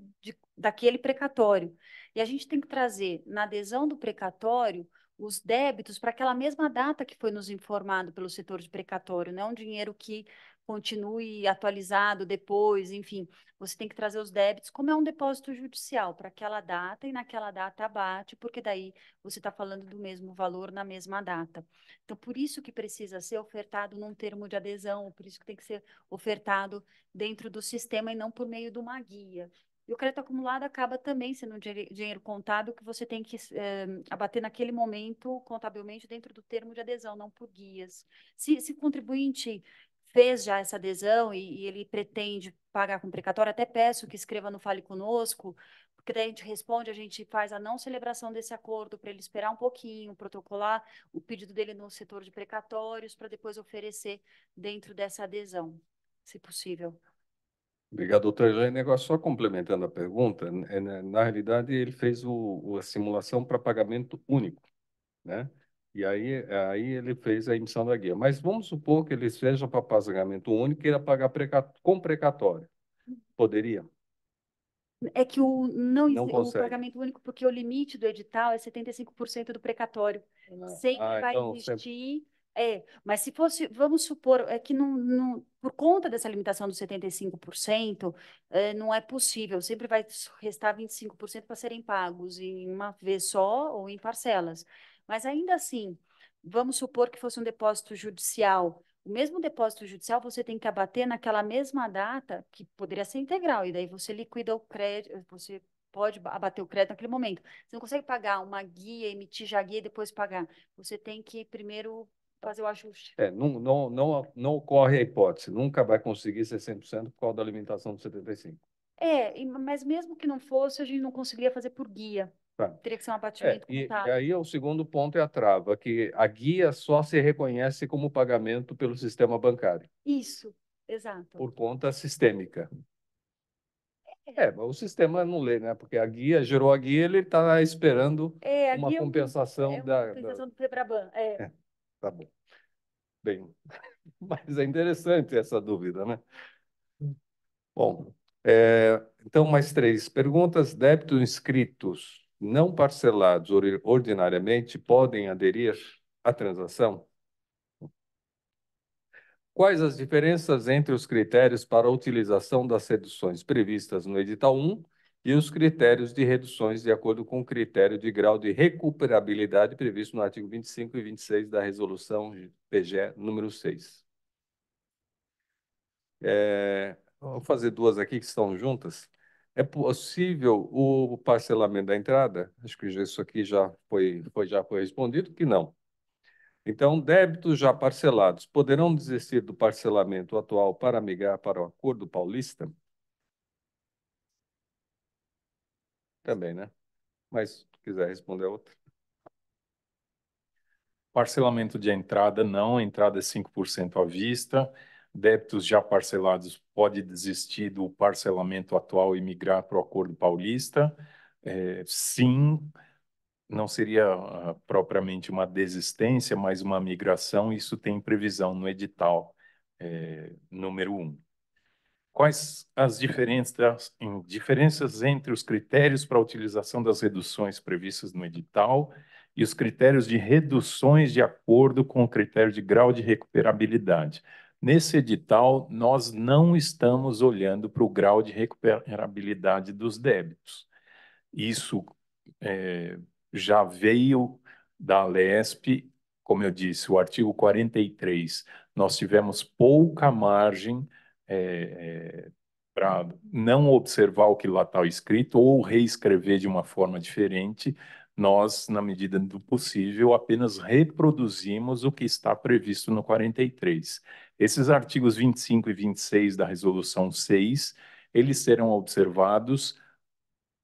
daquele precatório. E a gente tem que trazer na adesão do precatório os débitos para aquela mesma data que foi nos informado pelo setor de precatório, não é um dinheiro que continue atualizado depois, enfim, você tem que trazer os débitos, como é um depósito judicial, para aquela data e naquela data abate, porque daí você está falando do mesmo valor na mesma data. Então, por isso que precisa ser ofertado num termo de adesão, por isso que tem que ser ofertado dentro do sistema e não por meio de uma guia. E o crédito acumulado acaba também sendo um dinheiro contábil que você tem que abater naquele momento, contabilmente, dentro do termo de adesão, não por guias. Se o contribuinte fez já essa adesão e ele pretende pagar com precatório, até peço que escreva no Fale Conosco, porque daí a gente responde, a gente faz a não celebração desse acordo para ele esperar um pouquinho, protocolar o pedido dele no setor de precatórios para depois oferecer dentro dessa adesão, se possível. Obrigado, doutor Helene. Agora, só complementando a pergunta, na realidade, ele fez a simulação para pagamento único, né? E aí ele fez a emissão da guia. Mas vamos supor que ele seja para pagamento único e queira pagar com precatório. Poderia? É que Não o consegue. pagamento único, porque o limite do edital é 75% do precatório. Sempre vai Então, sempre... existir. Mas se fosse, vamos supor, é que por conta dessa limitação dos 75%, não é possível. Sempre vai restar 25% para serem pagos em uma vez só ou em parcelas. Mas ainda assim, vamos supor que fosse um depósito judicial. O mesmo depósito judicial você tem que abater naquela mesma data, que poderia ser integral, e daí você liquida o crédito, você pode abater o crédito naquele momento. Você não consegue pagar uma guia, emitir já a guia e depois pagar. Você tem que primeiro fazer o ajuste. Não ocorre a hipótese, nunca vai conseguir ser 100% por causa da limitação do 75%. Mas mesmo que não fosse, a gente não conseguiria fazer por guia. Tá. Teria que ser um abatimento E contábil. aí o segundo ponto é a trava, que a guia só se reconhece como pagamento pelo sistema bancário. Isso, exato. Por conta sistêmica. Mas o sistema não lê, né? Porque a guia gerou a guia, ele está esperando A uma guia compensação é uma compensação do Febraban. Tá bom. Bem, mas é interessante essa dúvida, né? Bom, então mais 3 perguntas. Débitos inscritos não parcelados ordinariamente podem aderir à transação? Quais as diferenças entre os critérios para a utilização das reduções previstas no edital 1 e os critérios de reduções de acordo com o critério de grau de recuperabilidade previsto no artigo 25 e 26 da resolução PGE número 6? Vou fazer duas aqui que estão juntas. É possível o parcelamento da entrada? Acho que isso aqui já foi respondido que não. Então, débitos já parcelados poderão desistir do parcelamento atual para migrar para o Acordo Paulista? Também, né? Mas, se quiser responder a outra. Parcelamento de entrada, não. Entrada é 5% à vista. Débitos já parcelados pode desistir do parcelamento atual e migrar para o Acordo Paulista. Sim, não seria propriamente uma desistência, mas uma migração. Isso tem previsão no edital número 1. Quais as diferenças entre os critérios para a utilização das reduções previstas no edital e os critérios de reduções de acordo com o critério de grau de recuperabilidade? Nesse edital, nós não estamos olhando para o grau de recuperabilidade dos débitos. Isso já veio da Alesp, como eu disse, o artigo 43, nós tivemos pouca margem para não observar o que lá está escrito ou reescrever de uma forma diferente. Nós, na medida do possível, apenas reproduzimos o que está previsto no 43. Esses artigos 25 e 26 da Resolução 6, eles serão observados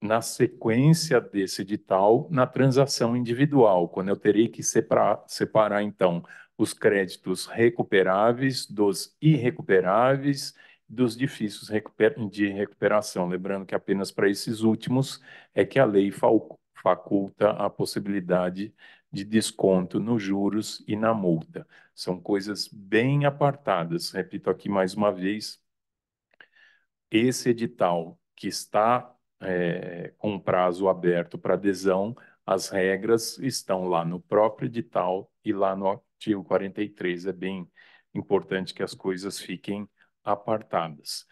na sequência desse edital, na transação individual, quando eu terei que separar, então, os créditos recuperáveis dos irrecuperáveis, dos difíceis de recuperação. Lembrando que apenas para esses últimos é que a lei faculta a possibilidade de desconto nos juros e na multa. São coisas bem apartadas. Repito aqui mais uma vez, esse edital que está com prazo aberto para adesão, as regras estão lá no próprio edital e lá no artigo 43. É bem importante que as coisas fiquem apartadas.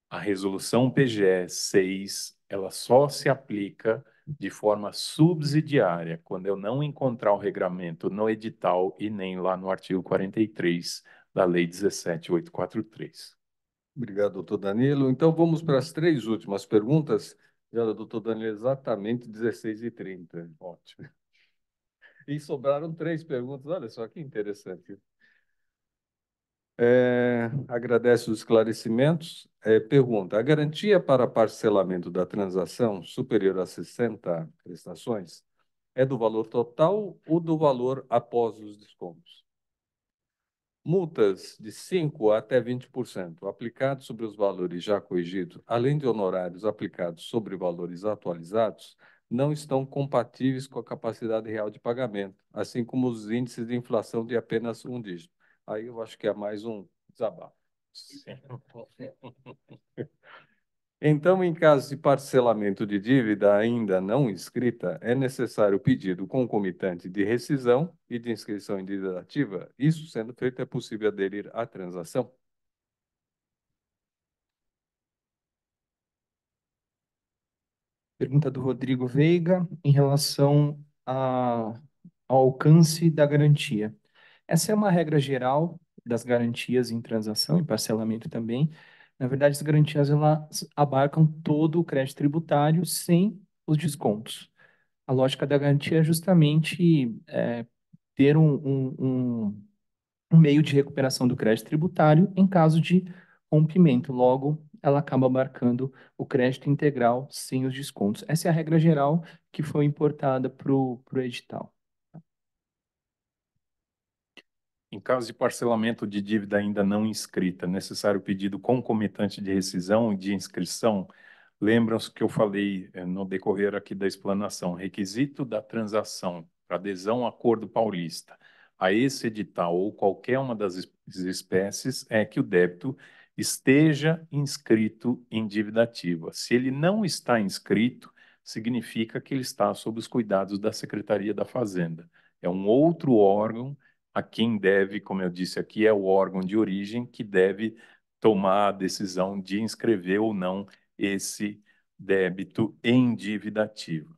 A resolução PGE 6, ela só se aplica de forma subsidiária, quando eu não encontrar o regramento no edital e nem lá no artigo 43 da Lei 17.843. Obrigado, doutor Danilo. Então, vamos para as três últimas perguntas. Já, doutor Danilo, exatamente 16h30. Ótimo. E sobraram três perguntas. Olha só que interessante. Agradece os esclarecimentos. Pergunta: a garantia para parcelamento da transação superior a 60 prestações é do valor total ou do valor após os descontos? Multas de 5% até 20% aplicados sobre os valores já corrigidos, além de honorários aplicados sobre valores atualizados, não estão compatíveis com a capacidade real de pagamento, assim como os índices de inflação de apenas um dígito. Aí eu acho que é mais um desabafo. Então, em caso de parcelamento de dívida ainda não inscrita, é necessário o pedido concomitante de rescisão e de inscrição em dívida ativa. Isso sendo feito, é possível aderir à transação? Pergunta do Rodrigo Veiga em relação ao alcance da garantia. Essa é uma regra geral das garantias em transação e parcelamento também. Na verdade, as garantias elas abarcam todo o crédito tributário sem os descontos. A lógica da garantia é justamente ter um meio de recuperação do crédito tributário em caso de rompimento. Logo, ela acaba abarcando o crédito integral sem os descontos. Essa é a regra geral que foi importada para o edital. Em caso de parcelamento de dívida ainda não inscrita, necessário pedido concomitante de rescisão e de inscrição. Lembram-se que eu falei no decorrer aqui da explanação, requisito da transação para adesão ao Acordo Paulista a esse edital ou qualquer uma das espécies é que o débito esteja inscrito em dívida ativa. Se ele não está inscrito, significa que ele está sob os cuidados da Secretaria da Fazenda. É um outro órgão a quem deve, como eu disse aqui, é o órgão de origem que deve tomar a decisão de inscrever ou não esse débito em dívida ativa.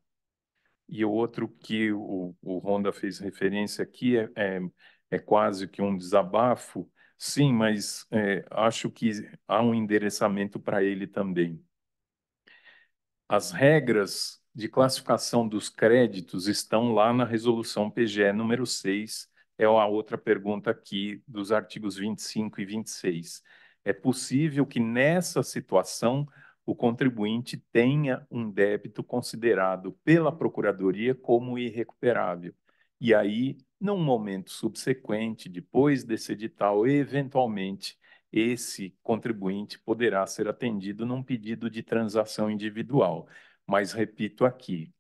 E o outro que o Honda fez referência aqui é quase que um desabafo, sim, mas acho que há um endereçamento para ele também. As regras de classificação dos créditos estão lá na resolução PGE número 6, é a outra pergunta aqui dos artigos 25 e 26. É possível que nessa situação o contribuinte tenha um débito considerado pela Procuradoria como irrecuperável. E aí, num momento subsequente, depois desse edital, eventualmente, esse contribuinte poderá ser atendido num pedido de transação individual. Mas repito aqui,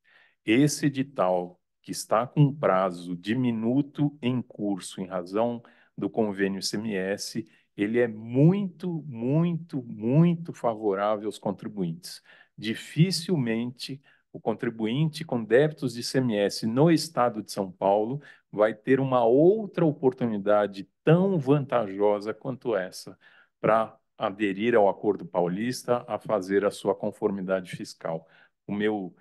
esse edital que está com prazo diminuto em curso em razão do convênio ICMS, ele é muito, muito, muito favorável aos contribuintes. Dificilmente o contribuinte com débitos de ICMS no estado de São Paulo vai ter uma outra oportunidade tão vantajosa quanto essa para aderir ao Acordo Paulista, a fazer a sua conformidade fiscal. O meu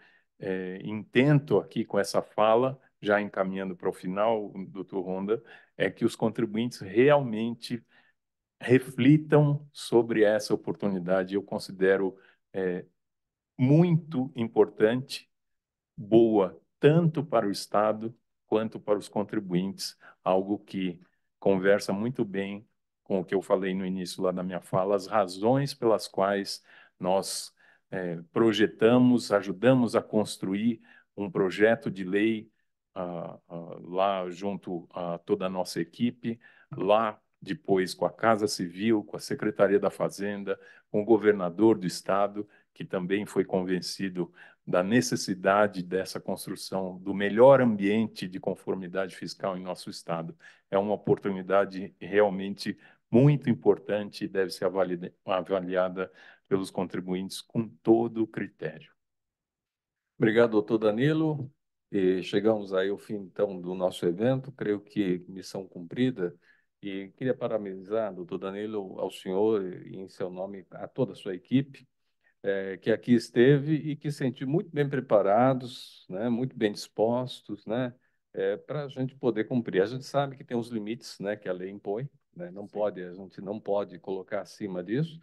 intento aqui com essa fala, já encaminhando para o final, doutor Honda, é que os contribuintes realmente reflitam sobre essa oportunidade. Eu considero muito importante, boa, tanto para o Estado quanto para os contribuintes, algo que conversa muito bem com o que eu falei no início lá da minha fala, as razões pelas quais nós projetamos, ajudamos a construir um projeto de lei lá junto a toda a nossa equipe, lá depois com a Casa Civil, com a Secretaria da Fazenda, com o governador do estado, que também foi convencido da necessidade dessa construção do melhor ambiente de conformidade fiscal em nosso estado. É uma oportunidade realmente muito importante e deve ser avaliada pelos contribuintes com todo o critério. Obrigado, doutor Danilo. E chegamos aí ao fim, então, do nosso evento. Creio que missão cumprida. E queria parabenizar, doutor Danilo, ao senhor e, em seu nome, a toda a sua equipe, que aqui esteve e que se sentiu muito bem preparados, né, muito bem dispostos, né, para a gente poder cumprir. A gente sabe que tem os limites, né, que a lei impõe, né, não pode, a gente não pode colocar acima disso.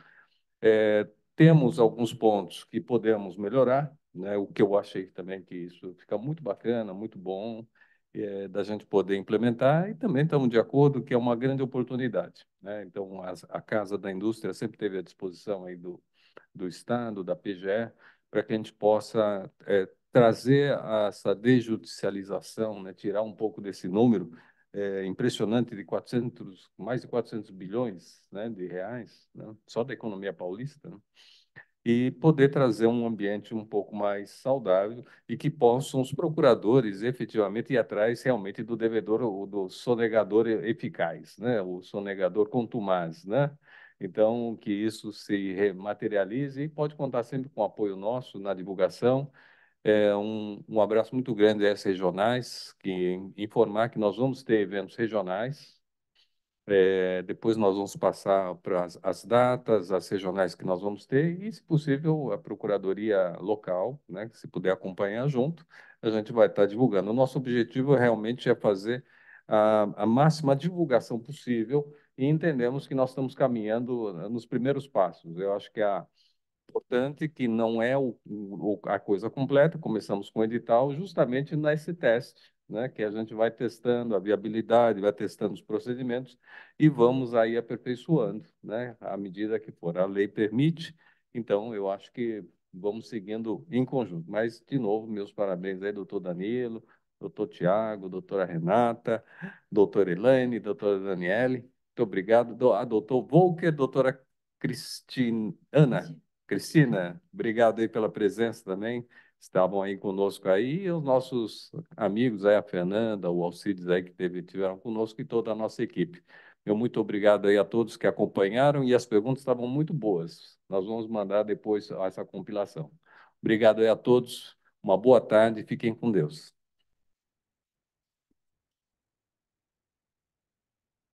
Temos alguns pontos que podemos melhorar, né? O que eu achei também que isso fica muito bacana, muito bom, da gente poder implementar, e também estamos de acordo que é uma grande oportunidade, né? Então, a Casa da Indústria sempre teve à disposição aí do Estado, da PGE, para que a gente possa trazer essa desjudicialização, né? Tirar um pouco desse número impressionante de mais de 400 bilhões, né, de reais, né, só da economia paulista, né, e poder trazer um ambiente um pouco mais saudável e que possam os procuradores efetivamente ir atrás realmente do devedor ou do sonegador eficaz, né, o sonegador contumaz, né? Então, que isso se materialize e pode contar sempre com o apoio nosso na divulgação. Um abraço muito grande às regionais, que informar que nós vamos ter eventos regionais. Depois nós vamos passar para as datas, as regionais que nós vamos ter e, se possível, a procuradoria local, né, que se puder acompanhar junto, a gente vai estar divulgando. O nosso objetivo realmente é fazer a máxima divulgação possível e entendemos que nós estamos caminhando nos primeiros passos. Eu acho que importante que não é a coisa completa, começamos com o edital justamente nesse teste, né, que a gente vai testando a viabilidade, vai testando os procedimentos e vamos aí aperfeiçoando, né, à medida que for. A lei permite, então eu acho que vamos seguindo em conjunto. Mas, de novo, meus parabéns aí, doutor Danilo, doutor Tiago, doutora Renata, doutora Elaine, doutora Daniele, muito obrigado. A doutor Volker, doutora Ana. Cristina, obrigado aí pela presença também. Estavam aí conosco aí, e os nossos amigos aí, a Fernanda, o Alcides aí que tiveram conosco e toda a nossa equipe. Meu muito obrigado aí a todos que acompanharam e as perguntas estavam muito boas. Nós vamos mandar depois essa compilação. Obrigado aí a todos, uma boa tarde e fiquem com Deus.